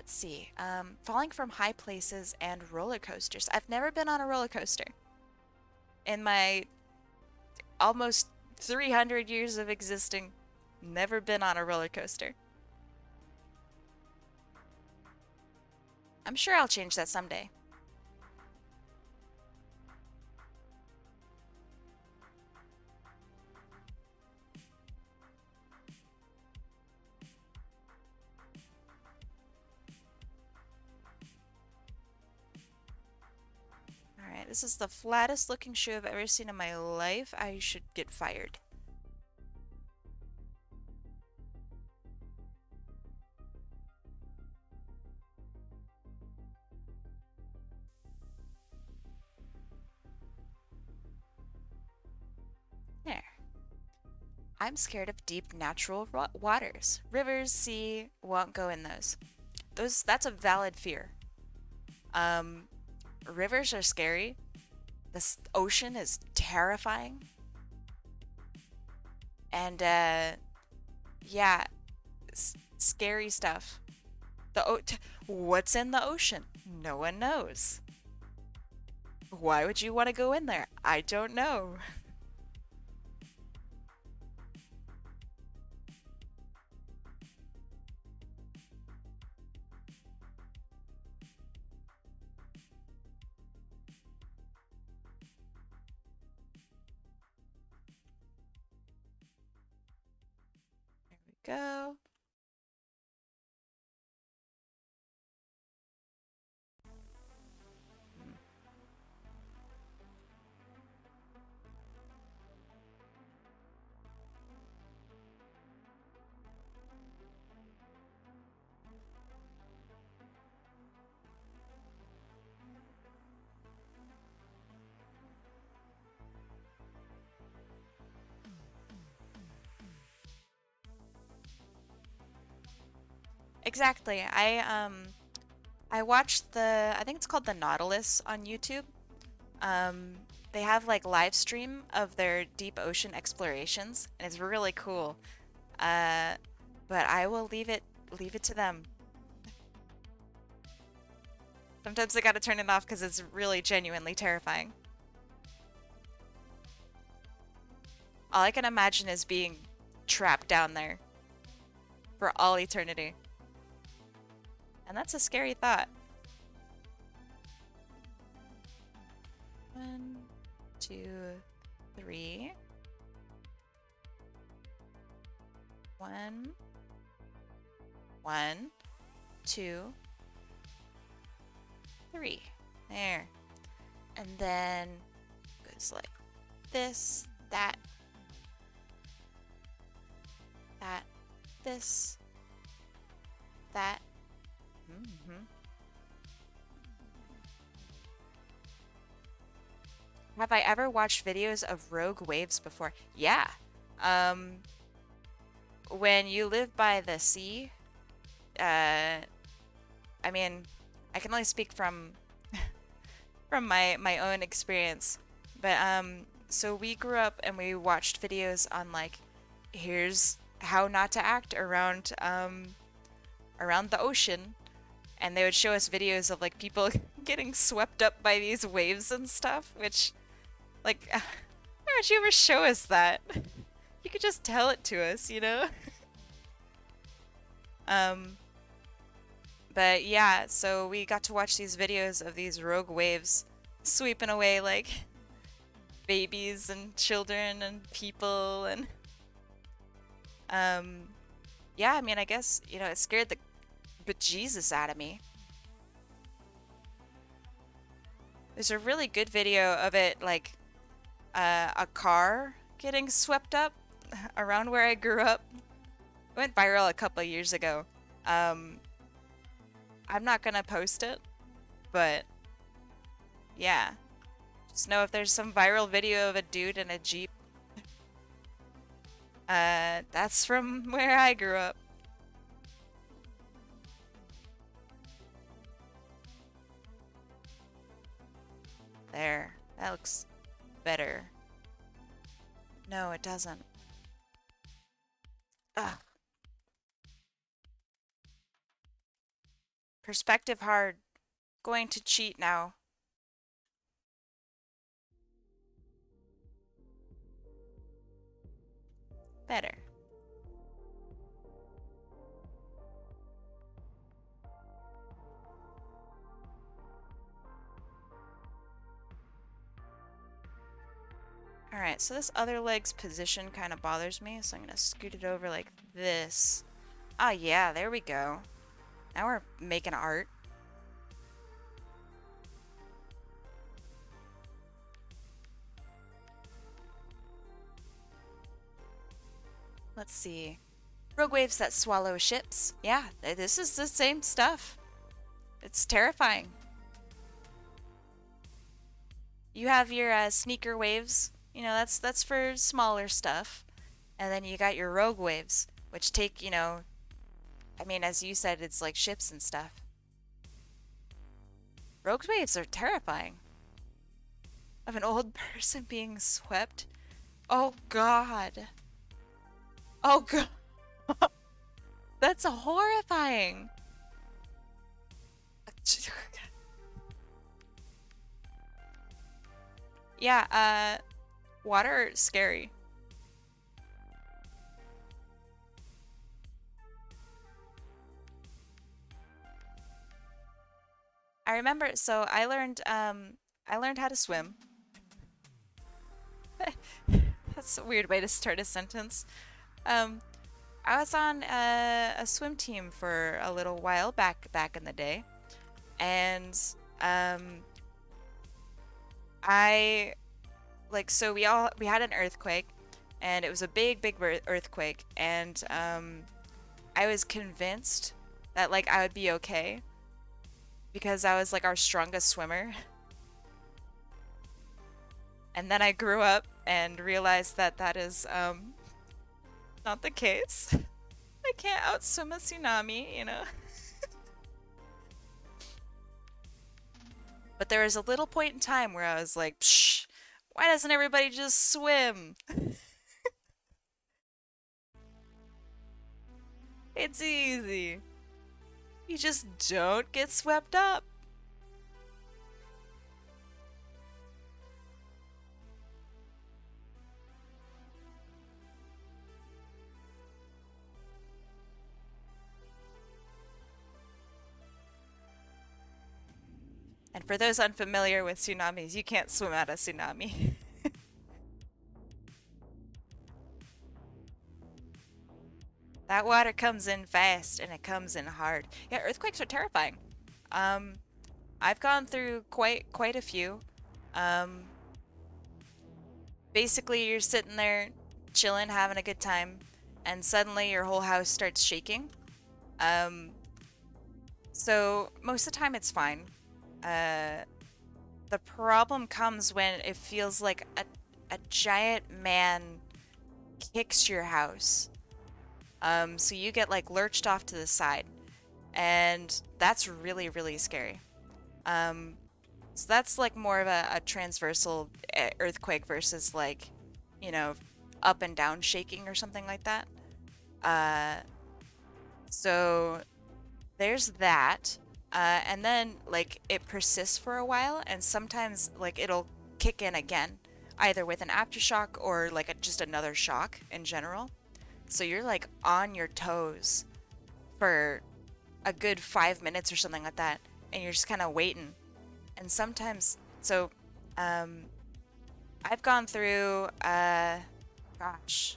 let's see. Falling from high places and roller coasters. I've never been on a roller coaster in my almost 300 years of existing. Never been on a roller coaster. I'm sure I'll change that someday. All right, this is the flattest looking shoe I've ever seen in my life. I should get fired. There. I'm scared of deep natural waters. Rivers, sea, won't go in those. That's a valid fear. Um, Rivers are scary. The ocean is terrifying. And yeah, scary stuff. What's in the ocean? No one knows. Why would you want to go in there? I don't know. There we go. Exactly. I watched I think it's called the Nautilus on YouTube. Um, they have like live stream of their deep ocean explorations, and it's really cool. Uh, but I will leave it to them. Sometimes I gotta turn it off because it's really genuinely terrifying. All I can imagine is being trapped down there for all eternity. And that's a scary thought. 1, 2, 3. 1, 1, 2, 3. There. And then goes like this, that, this, that. Have I ever watched videos of rogue waves before? Yeah. Um, when you live by the sea, I mean, I can only speak from my own experience, but so we grew up and we watched videos on like, here's how not to act around the ocean, and they would show us videos of like people getting swept up by these waves and stuff, which like why would you ever show us that? You could just tell it to us, you know? um but yeah, so we got to watch these videos of these rogue waves sweeping away like babies and children and people and um yeah, I mean, I guess, you know, it scared the bejesus out of me. There's a really good video of it, like a car getting swept up around where I grew up. It went viral a couple of years ago. I'm not gonna post it, but yeah. Just know if there's some viral video of a dude in a Jeep, that's from where I grew up. There. That looks better. No, it doesn't. Ugh. Perspective hard. Going to cheat now. Better. Alright, so this other leg's position kind of bothers me, so I'm going to scoot it over like this. Ah, yeah, there we go. Now we're making art. Let's see. Rogue waves that swallow ships. Yeah, this is the same stuff. It's terrifying. You have your sneaker waves. You know, that's for smaller stuff. And then you got your rogue waves, which take, you know, I mean, as you said, it's like ships and stuff. Rogue waves are terrifying. Of an old person being swept. Oh God. Oh God. That's horrifying. Yeah, water scary. I remember, so I learned how to swim. That's a weird way to start a sentence. Um, I was on a swim team for a little while back in the day, and um, I like so we had an earthquake, and it was a big earthquake, and I was convinced that like I would be okay because I was like our strongest swimmer. And then I grew up and realized that that is not the case. I can't outswim a tsunami, you know. But there was a little point in time where I was like, Psh, why doesn't everybody just swim? It's easy. You just don't get swept up. And for those unfamiliar with tsunamis, you can't swim out a tsunami. That water comes in fast and it comes in hard. Yeah, earthquakes are terrifying. Um, I've gone through quite a few. Um, basically, you're sitting there chilling, having a good time, and suddenly your whole house starts shaking. Um, so most of the time it's fine. Uh, the problem comes when it feels like a giant man kicks your house. So you get like lurched off to the side, and that's really scary. Um, so that's like more of a transversal earthquake versus like, you know, up and down shaking or something like that. Uh, so there's that. And then like it persists for a while, and sometimes like it'll kick in again, either with an aftershock or like just another shock in general. So you're like on your toes for a good 5 minutes or something like that, and you're just kind of waiting. And sometimes, so um, I've gone through, gosh,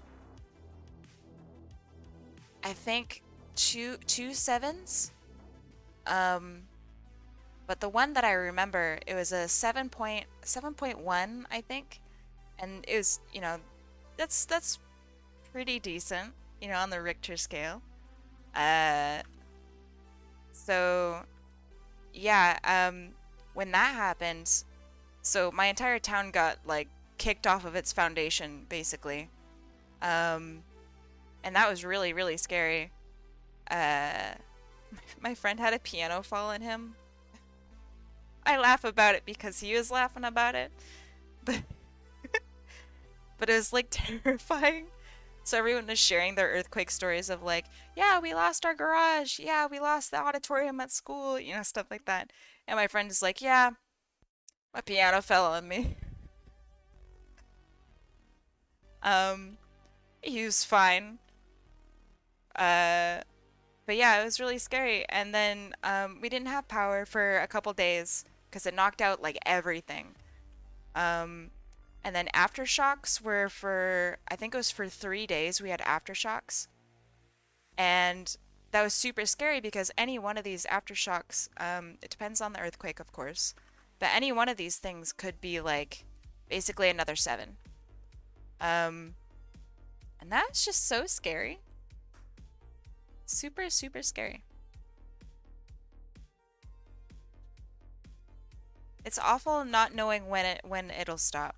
I think two sevens. Um, but the one that I remember, it was a 7.1, I think, and it was, you know, that's pretty decent, you know, on the Richter scale. Uh, so yeah, when that happened, so my entire town got like kicked off of its foundation, basically. Um, and that was really scary. Uh, my friend had a piano fall on him. I laugh about it because he was laughing about it, but but it was like terrifying So everyone was sharing their earthquake stories of like, yeah, we lost our garage. Yeah, we lost the auditorium at school, stuff like that. And my friend is like, yeah, my piano fell on me. Um, he was fine. Uh, but yeah, it was really scary. And then we didn't have power for a couple days because it knocked out like everything. Um, and then aftershocks were for, I think it was for 3 days we had aftershocks. And that was super scary because any one of these aftershocks, it depends on the earthquake, of course, but any one of these things could be like basically another seven. Um, and that's just so scary. Super, super scary. It's awful not knowing when it'll stop.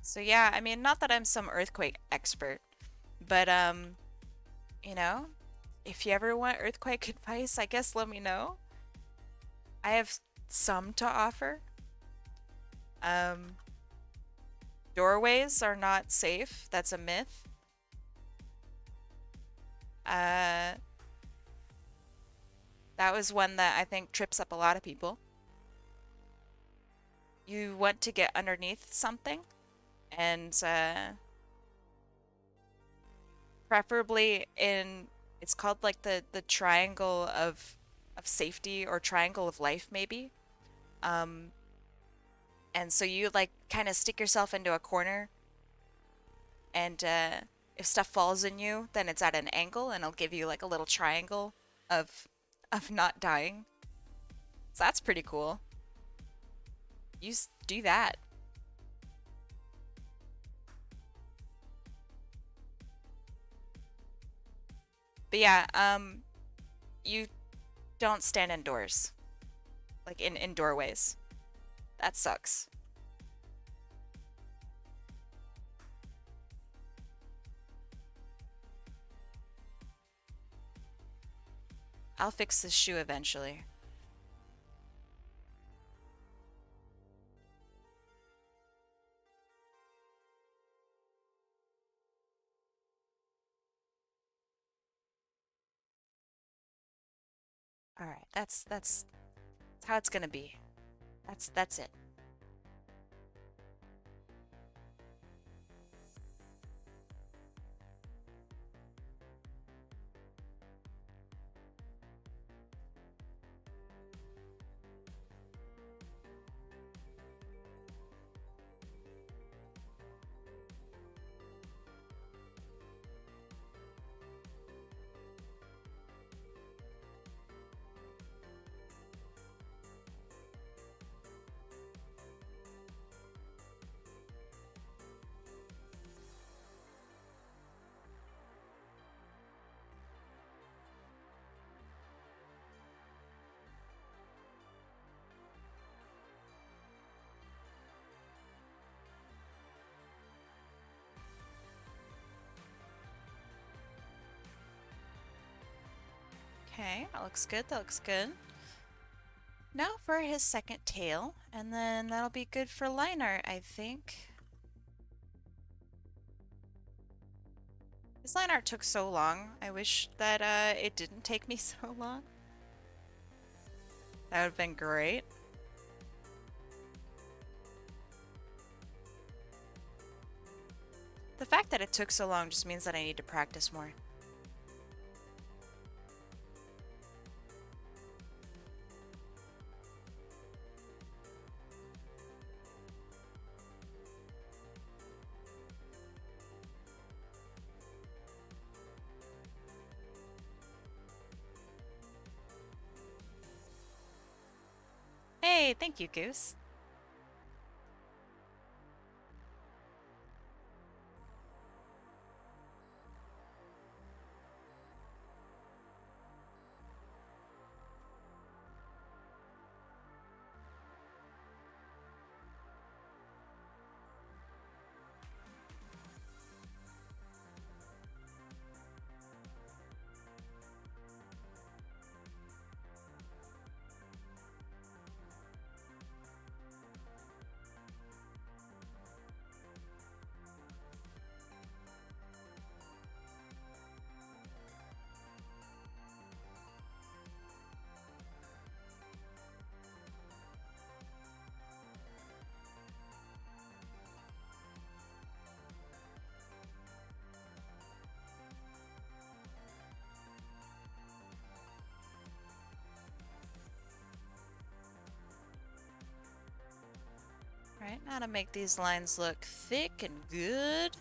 So yeah, I mean, not that I'm some earthquake expert, but you know, if you ever want earthquake advice, I guess let me know. I have some to offer. Um, Doorways are not safe. That's a myth. Uh, that was one that I think trips up a lot of people. You want to get underneath something, and preferably in it's called like the triangle of safety or triangle of life maybe. Um, and so you like kind of stick yourself into a corner, and if stuff falls in you, then it's at an angle, and it'll give you like a little triangle of not dying. So that's pretty cool. Do that. But yeah, you don't stand indoors, like in doorways. That sucks. I'll fix this shoe eventually. All right, that's how it's gonna be. That's it. Okay, that looks good. That looks good. Now for his second tail, and then that'll be good for line art, I think. His line art took so long. I wish that it didn't take me so long. That would have been great. The fact that it took so long just means that I need to practice more. Hey, thank you, Goose. How to make these lines look thick and good.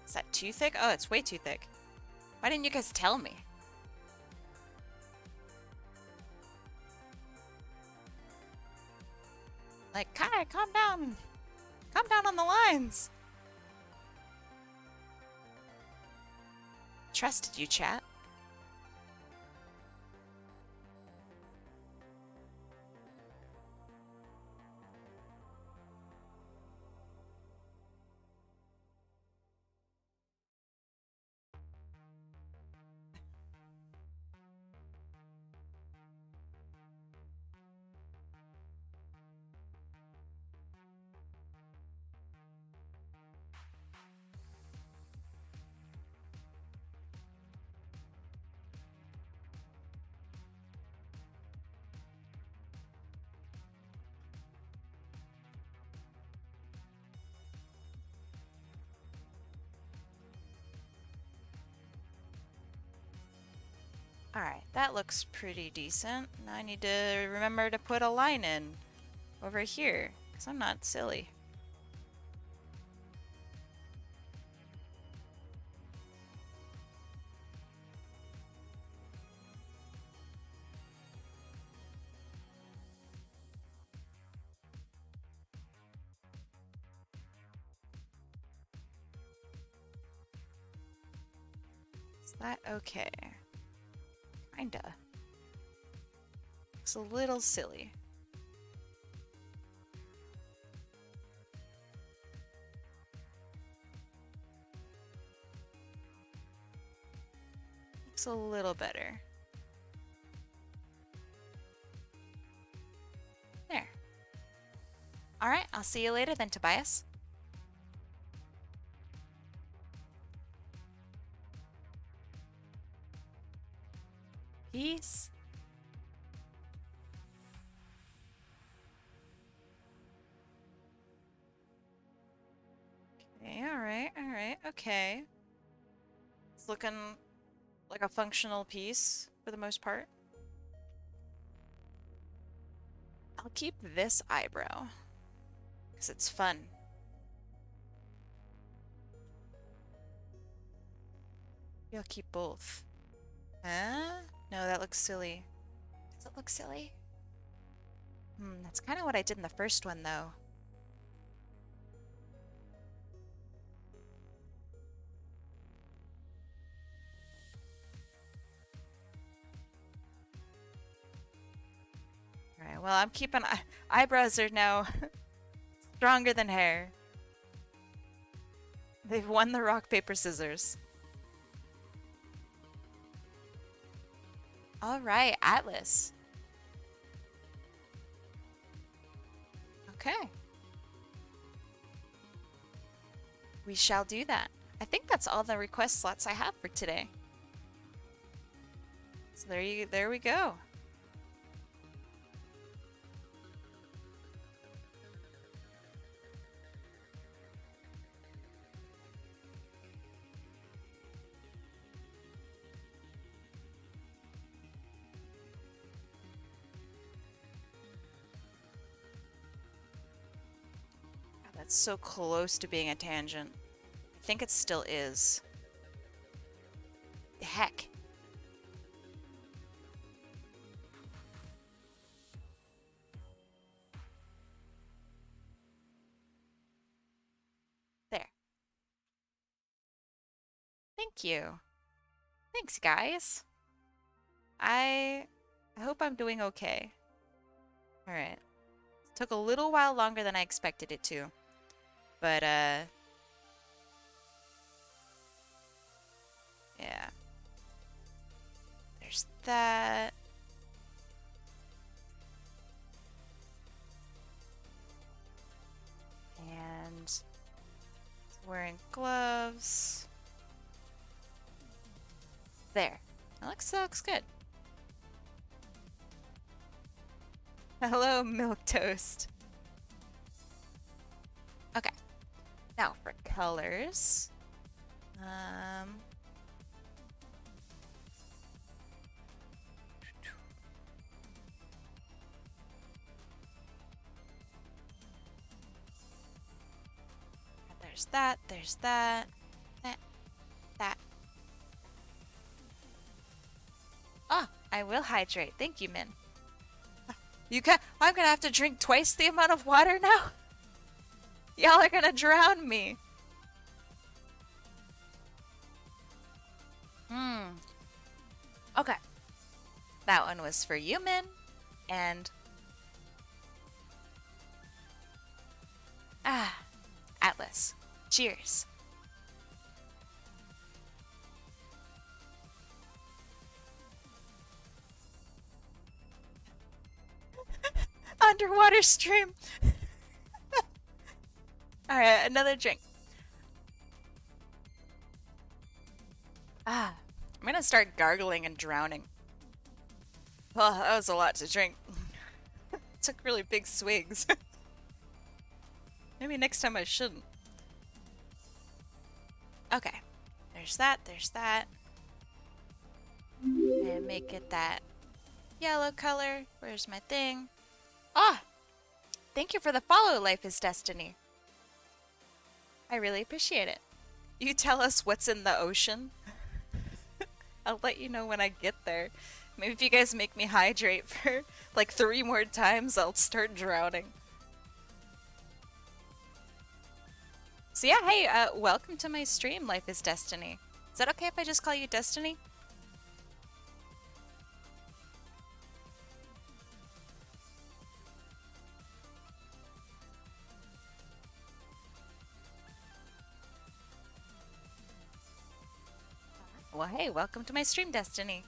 Is that too thick? Oh, it's way too thick. Why didn't you guys tell me? Like, Kai, calm down. Calm down on the lines. Trusted you, chat. Alright, that looks pretty decent. Now I need to remember to put a line in over here, because I'm not silly. Is that okay? Kinda. Looks a little silly. Looks a little better. There. Alright, I'll see you later then, Tobias. Peace. Okay, alright, okay. It's looking like a functional piece for the most part. I'll keep this eyebrow because it's fun. Maybe I'll keep both. Huh? No, that looks silly. Does it look silly? That's kind of what I did in the first one, though. Alright, well, I'm keeping... eyebrows are now stronger than hair. They've won the rock, paper, scissors. Alright, Atlas. Okay. We shall do that. I think that's all the request slots I have for today. So there we go. God, that's so close to being a tangent. I think it still is. Heck. There. Thank you. Thanks, guys. I hope I'm doing okay. All right. Took a little while longer than I expected it to, but yeah. There's that. And wearing gloves. There. That looks good. Hello, milk toast. Okay. Now for colors. Um, there's that, that, that. Ah, I will hydrate. Thank you, Min. I'm gonna have to drink twice the amount of water now? Y'all are gonna drown me. Hmm. Okay. That one was for you, Min. And Atlas. Cheers. Underwater stream. All right, another drink. I'm gonna start gargling and drowning. Oh, that was a lot to drink. Took really big swigs. Maybe next time I shouldn't. Okay. There's that, there's that. And make it that yellow color. Where's my thing? Ah! Thank you for the follow, Life is Destiny. I really appreciate it. You tell us what's in the ocean. I'll let you know when I get there. Maybe if you guys make me hydrate for like 3 more times, I'll start drowning. So yeah, hey, welcome to my stream, Life is Destiny. Is that okay if I just call you Destiny? Well, hey, welcome to my stream, Destiny.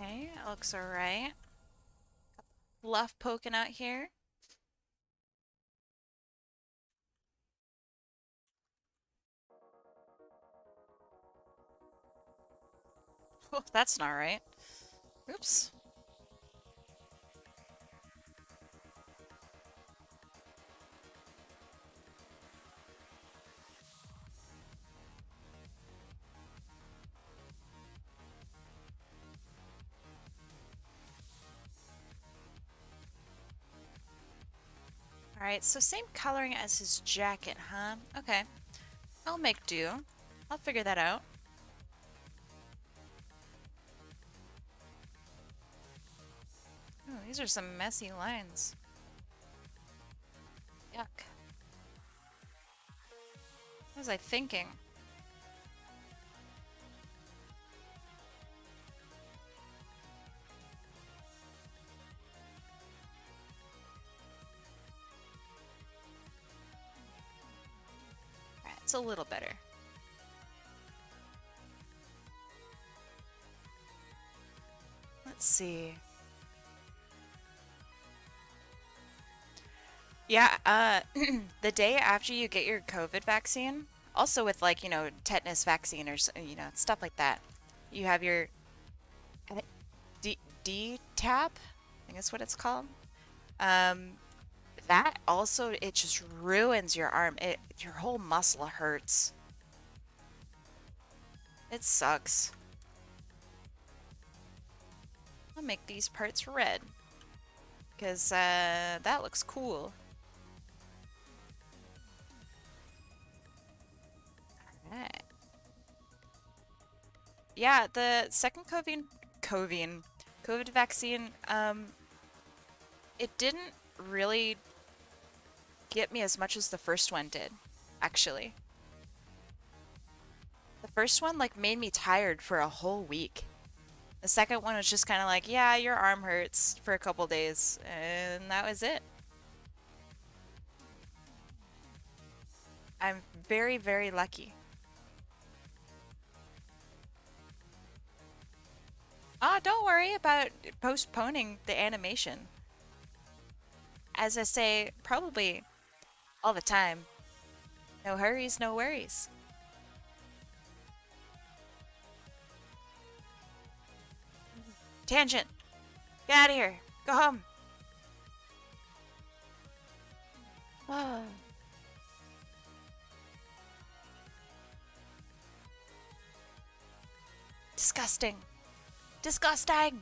Okay, that looks alright. Fluff poking out here. Oh, that's not right. Oops. Alright, so same coloring as his jacket, huh? Okay. I'll make do. I'll figure that out. Oh, these are some messy lines. Yuck. What was I thinking? Alright, it's a little better. Let's see. Yeah, the day after you get your COVID vaccine, also with like, tetanus vaccine or, stuff like that, you have your I think D-tap, I think that's what it's called. Um, that also, it just ruins your arm. Your whole muscle hurts. It sucks. I'll make these parts red because that looks cool. Alright. Yeah, the second COVID vaccine, it didn't really get me as much as the first one did, actually. The first one like made me tired for a whole week. The second one was just kind of like, yeah, your arm hurts for a couple days, and that was it. I'm very, very lucky. Ah, don't worry about postponing the animation. As I say, probably all the time. No hurries, no worries. Tangent! Get out of here! Go home! Ah, disgusting! Disgusting!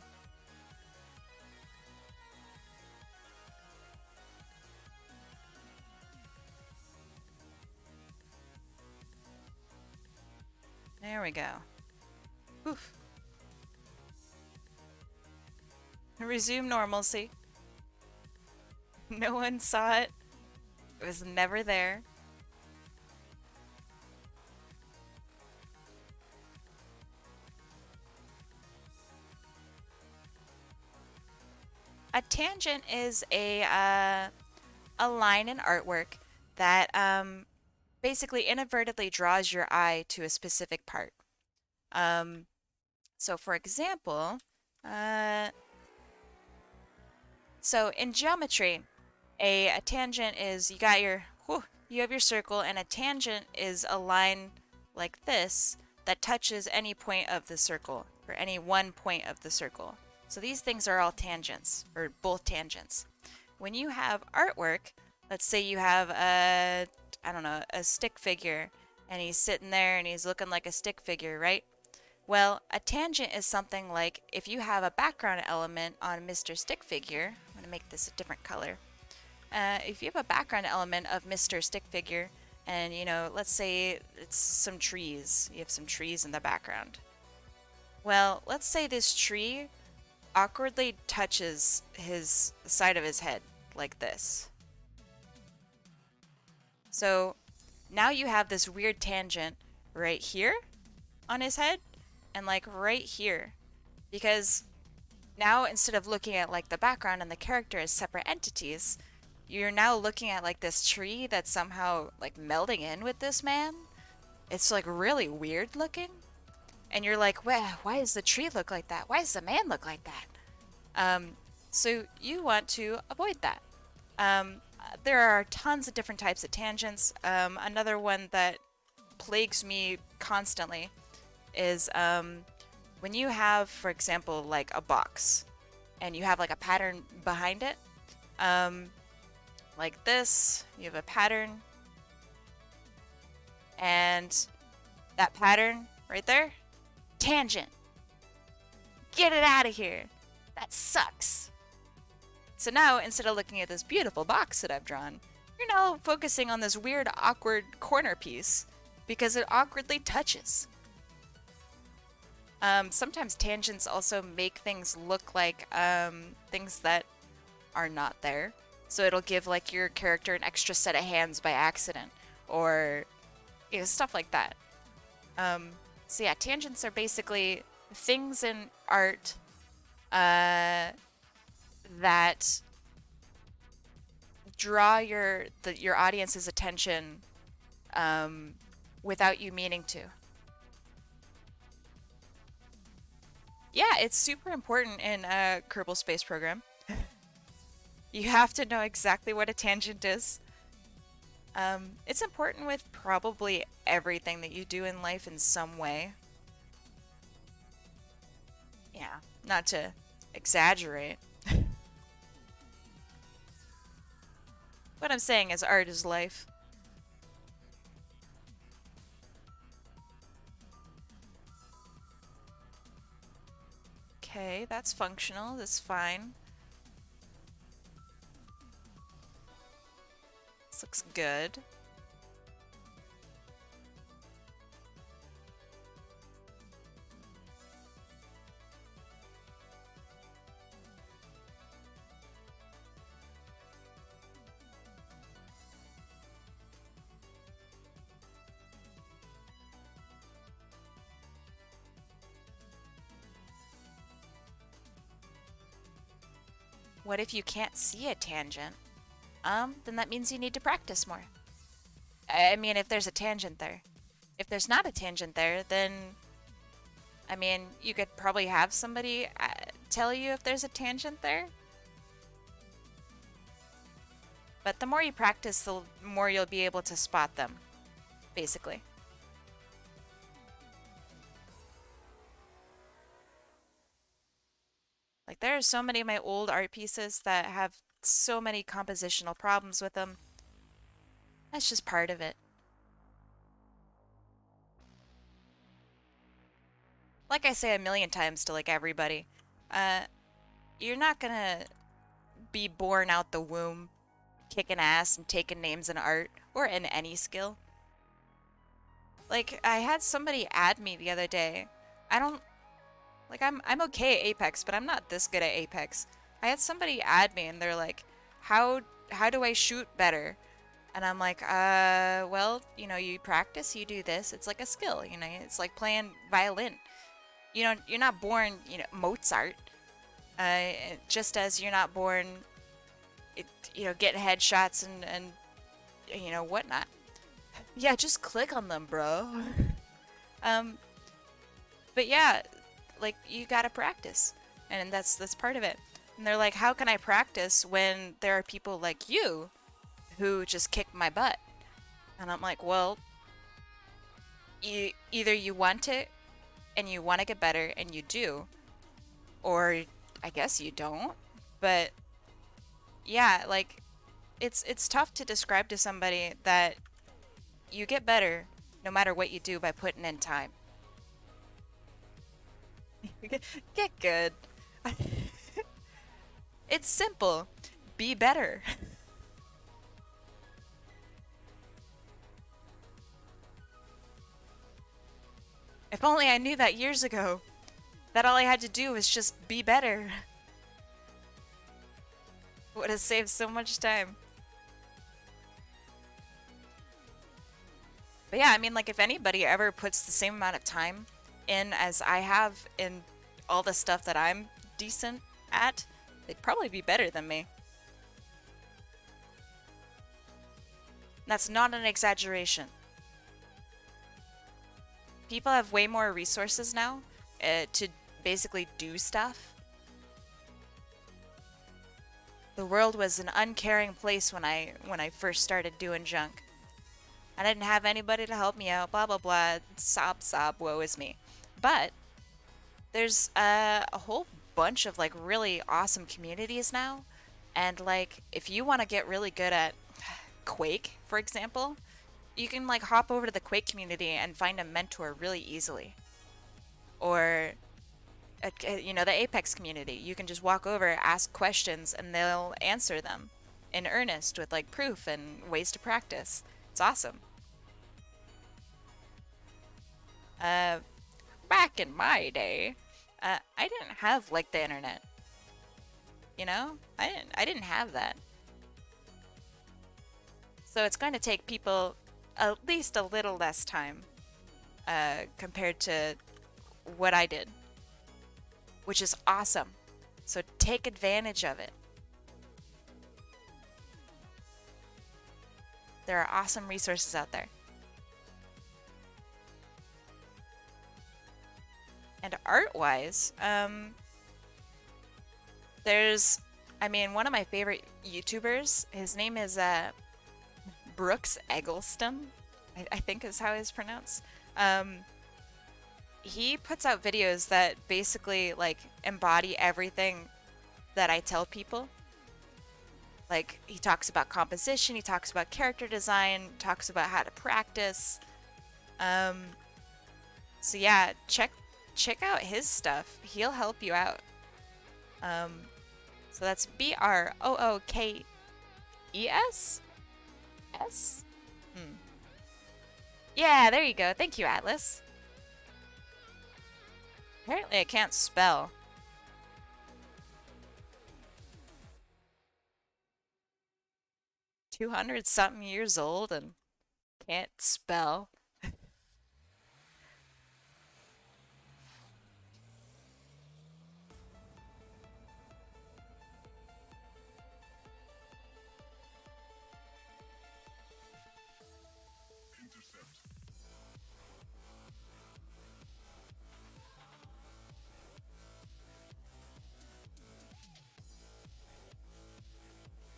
There we go. Oof. Resume normalcy. No one saw it. It was never there. A tangent is a line in artwork that basically inadvertently draws your eye to a specific part. Um, so for example, uh, so in geometry, a tangent is you have your circle, and a tangent is a line like this that touches any point of the circle or any one point of the circle. So these things are all tangents, or both tangents. When you have artwork, let's say you have I don't know, a stick figure, and he's sitting there and he's looking like a stick figure, right? Well, a tangent is something like if you have a background element on Mr. Stick Figure, I'm going to make this a different color. If you have a background element of Mr. Stick Figure, and you know, let's say it's some trees, you have some trees in the background. Well, let's say this tree awkwardly touches his side of his head like this. So now you have this weird tangent right here on his head and like right here, because now instead of looking at like the background and the character as separate entities, you're now looking at like this tree that's somehow like melding in with this man. It's like really weird looking. And you're like, well, why does the tree look like that? Why does the man look like that? So you want to avoid that. There are tons of different types of tangents. Another one that plagues me constantly is when you have, for example, like a box and you have like a pattern behind it, like this, you have a pattern, and that pattern right there, tangent. Get it out of here. That sucks. So now, instead of looking at this beautiful box that I've drawn, you're now focusing on this weird, awkward corner piece because it awkwardly touches. Sometimes tangents also make things look like things that are not there. So it'll give like your character an extra set of hands by accident, or you know, stuff like that. So yeah, tangents are basically things in art that draw your audience's attention without you meaning to. Yeah, it's super important in a Kerbal Space Program. You have to know exactly what a tangent is. It's important with probably everything that you do in life in some way. Yeah, not to exaggerate. What I'm saying is art is life. Okay, that's functional. That's fine. This looks good. What if you can't see a tangent? Then that means you need to practice more. I mean, if there's a tangent there. If there's not a tangent there, then, I mean, you could probably have somebody tell you if there's a tangent there. But the more you practice, the more you'll be able to spot them, basically. Like, there are so many of my old art pieces that have so many compositional problems with them. That's just part of it. Like I say a million times to like everybody, uh, you're not gonna be born out the womb kicking ass and taking names in art or in any skill. Like, I had somebody add me the other day. I don't like I'm okay at Apex, but I'm not this good at Apex. I had somebody add me and they're like, how do I shoot better? And I'm like, well, you know, you practice, you do this. It's like a skill, you know. It's like playing violin. You know, you're not born, you know, Mozart. Uh, just as you're not born, you know, getting headshots and you know whatnot. Yeah, just click on them, bro. um, but yeah, like you gotta practice, and that's part of it. And they're like, how can I practice when there are people like you who just kick my butt? And I'm like, well, either you want it and you want to get better and you do, or I guess you don't. But yeah, like it's tough to describe to somebody that you get better no matter what you do by putting in time. Get good. It's simple. Be better. If only I knew that years ago. That all I had to do was just be better. Would have saved so much time. But yeah, I mean, like, if anybody ever puts the same amount of time in as I have in all the stuff that I'm decent at, they'd probably be better than me. That's not an exaggeration. People have way more resources now to basically do stuff. The world was an uncaring place when I first started doing junk. I didn't have anybody to help me out, blah blah blah, sob sob, woe is me. But there's a whole bunch of like really awesome communities now, and like if you want to get really good at Quake, for example, you can like hop over to the Quake community and find a mentor really easily. Or you know, the Apex community, you can just walk over, ask questions, and they'll answer them in earnest with like proof and ways to practice. It's awesome. Uh, Back in my day, I didn't have like the internet. You know, I didn't have that. So it's going to take people at least a little less time compared to what I did, which is awesome. So take advantage of it. There are awesome resources out there. And art-wise, there's, I mean, one of my favorite YouTubers, his name is Brooks Eggleston, I think is how it's pronounced. He puts out videos that basically like embody everything that I tell people. Like he talks about composition, he talks about character design, talks about how to practice. So yeah, check check out his stuff. He'll help you out. Um, so that's BROOKES? S? Hmm. Yeah, there you go. Thank you, Atlas. Apparently I can't spell. 200 something years old and can't spell.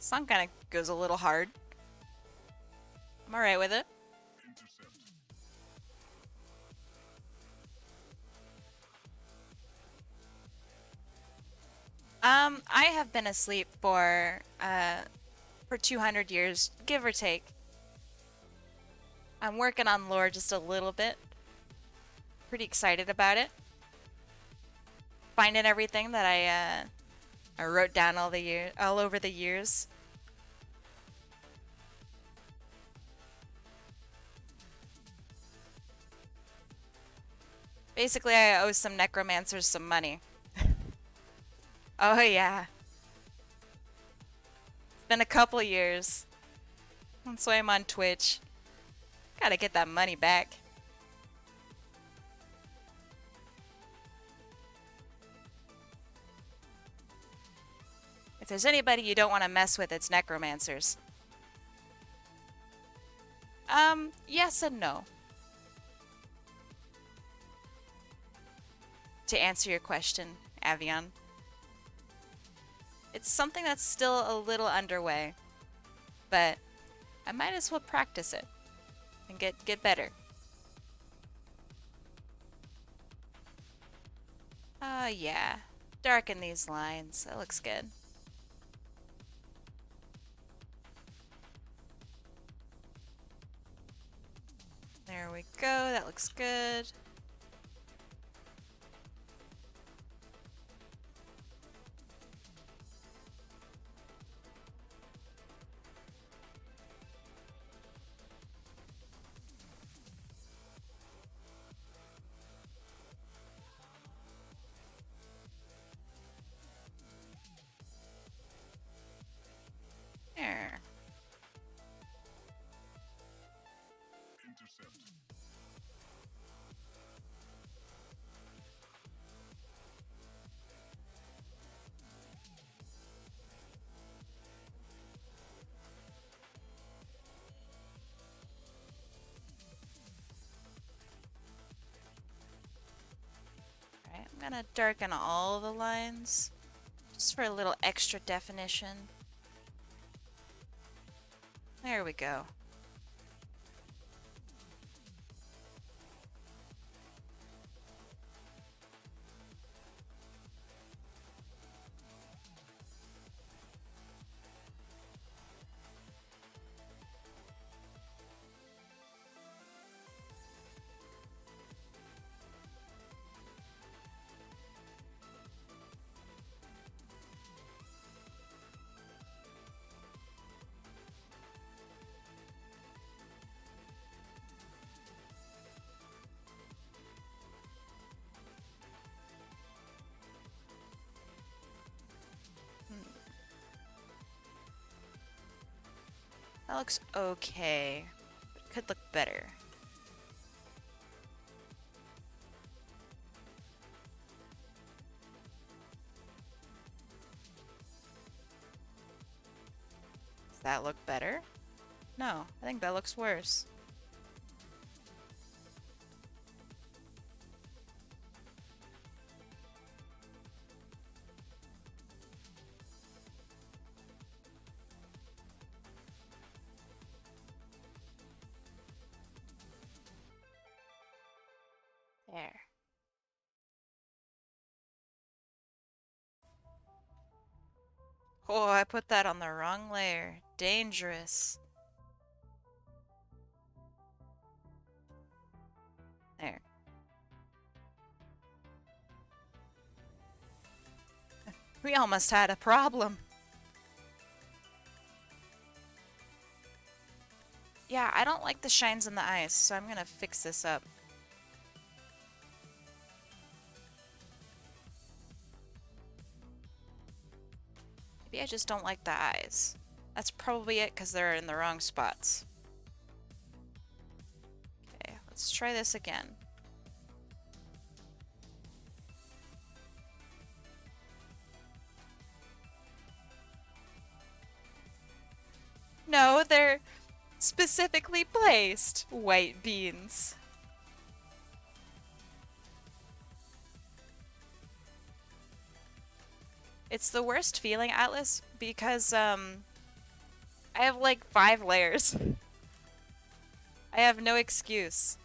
Song kind of goes a little hard. I'm alright with it. I have been asleep for 200 years, give or take. I'm working on lore just a little bit. Pretty excited about it. Finding everything that I wrote down all over the years. Basically, I owe some necromancers some money. Oh yeah. It's been a couple years. That's why I'm on Twitch. Gotta get that money back. If there's anybody you don't want to mess with, it's necromancers. Yes and no. To answer your question, Avion. It's something that's still a little underway, but I might as well practice it and get better. Yeah. Darken these lines. That looks good. There we go. That looks good. There. Alright, I'm gonna darken all the lines just for a little extra definition. There we go. That looks okay, but it could look better. Does that look better? No, I think that looks worse. There. Oh, I put that on the wrong layer. Dangerous. There. We almost had a problem. Yeah, I don't like the shines in the eyes, so I'm gonna fix this up. Maybe I just don't like the eyes. That's probably it because they're in the wrong spots. Okay, let's try this again. No, they're specifically placed. White beans. It's the worst feeling, Atlas, because I have like 5 layers. I have no excuse.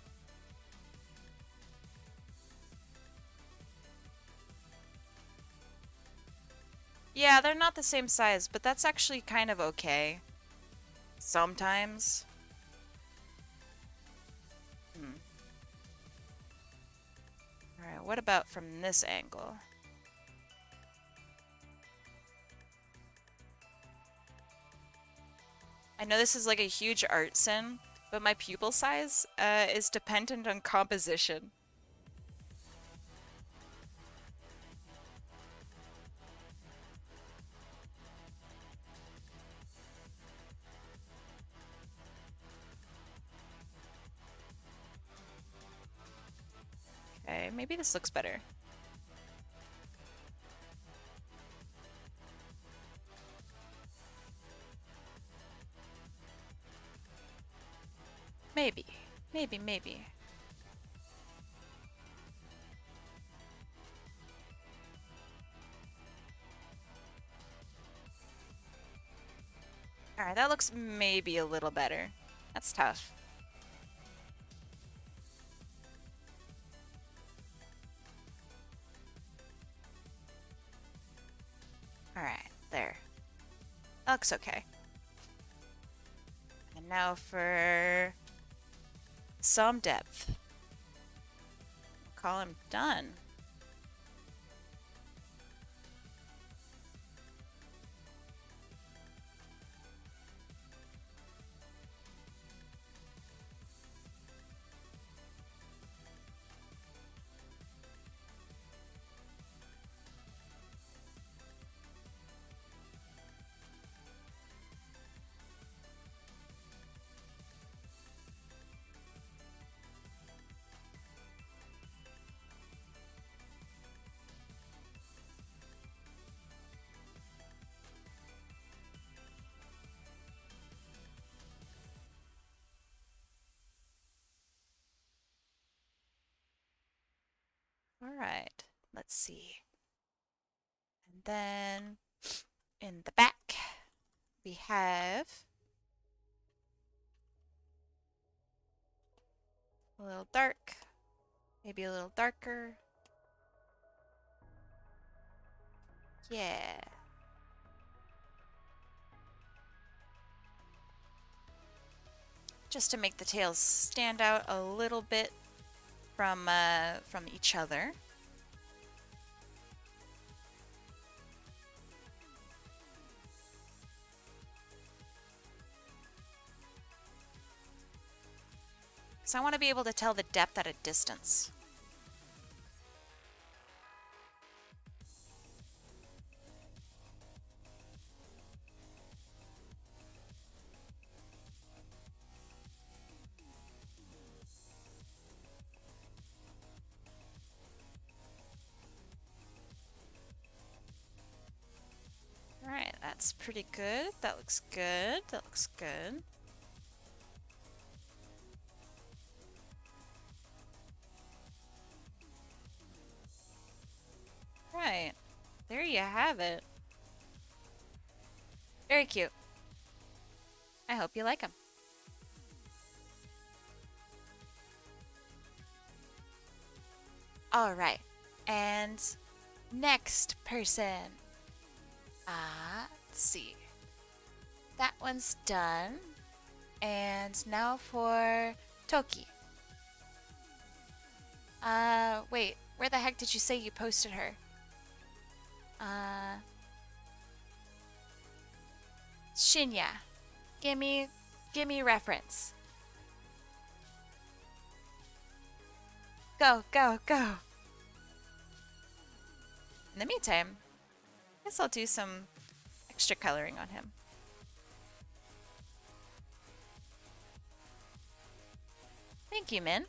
Yeah, they're not the same size, but that's actually kind of okay. Sometimes. Hmm. Alright, what about from this angle? I know this is like a huge art sin, but my pupil size is dependent on composition. Okay, maybe this looks better. Maybe. Maybe. Alright, that looks maybe a little better. That's tough. Alright, there. That looks okay. And now for some depth. Call him done. Alright, let's see. And then in the back, we have a little dark, maybe a little darker. Yeah. Just to make the tails stand out a little bit from each other. Because I want to be able to tell the depth at a distance. Alright, that's pretty good. That looks good. That looks good. Right. There you have it. Very cute. I hope you like them. Alright. And next person. Let's see. That one's done. And now for Toki. Wait. Where the heck did you say you posted her? Uh, Shinya, gimme, gimme reference. Go, go, go. In the meantime, I guess I'll do some extra coloring on him. Thank you, Min.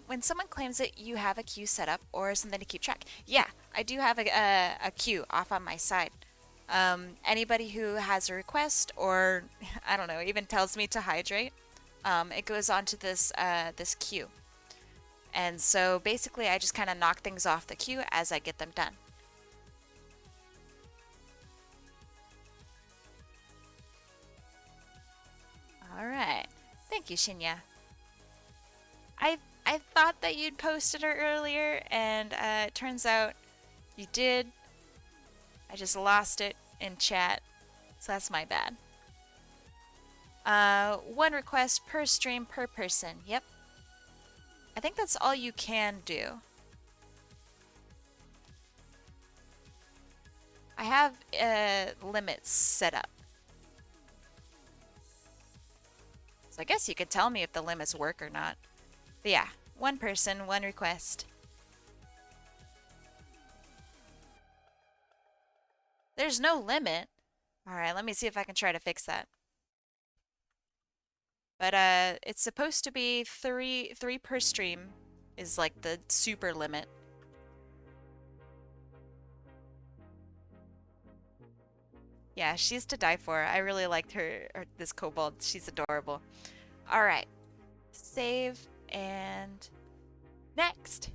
When someone claims that you have a queue set up or something to keep track, yeah, I do have a queue off on my side. Anybody who has a request or I don't know, even tells me to hydrate, it goes onto this queue. And so basically, I just kind of knock things off the queue as I get them done. All right, thank you, Shinya. I thought that you'd posted her earlier, and it turns out you did. I just lost it in chat, so that's my bad. One request per stream per person. Yep. I think that's all you can do. I have limits set up. So I guess you could tell me if the limits work or not. But yeah, one person, one request. There's no limit. All right, let me see if I can try to fix that. But it's supposed to be three per stream is like the super limit. Yeah, she's to die for. I really liked her, this kobold. She's adorable. All right, save and next.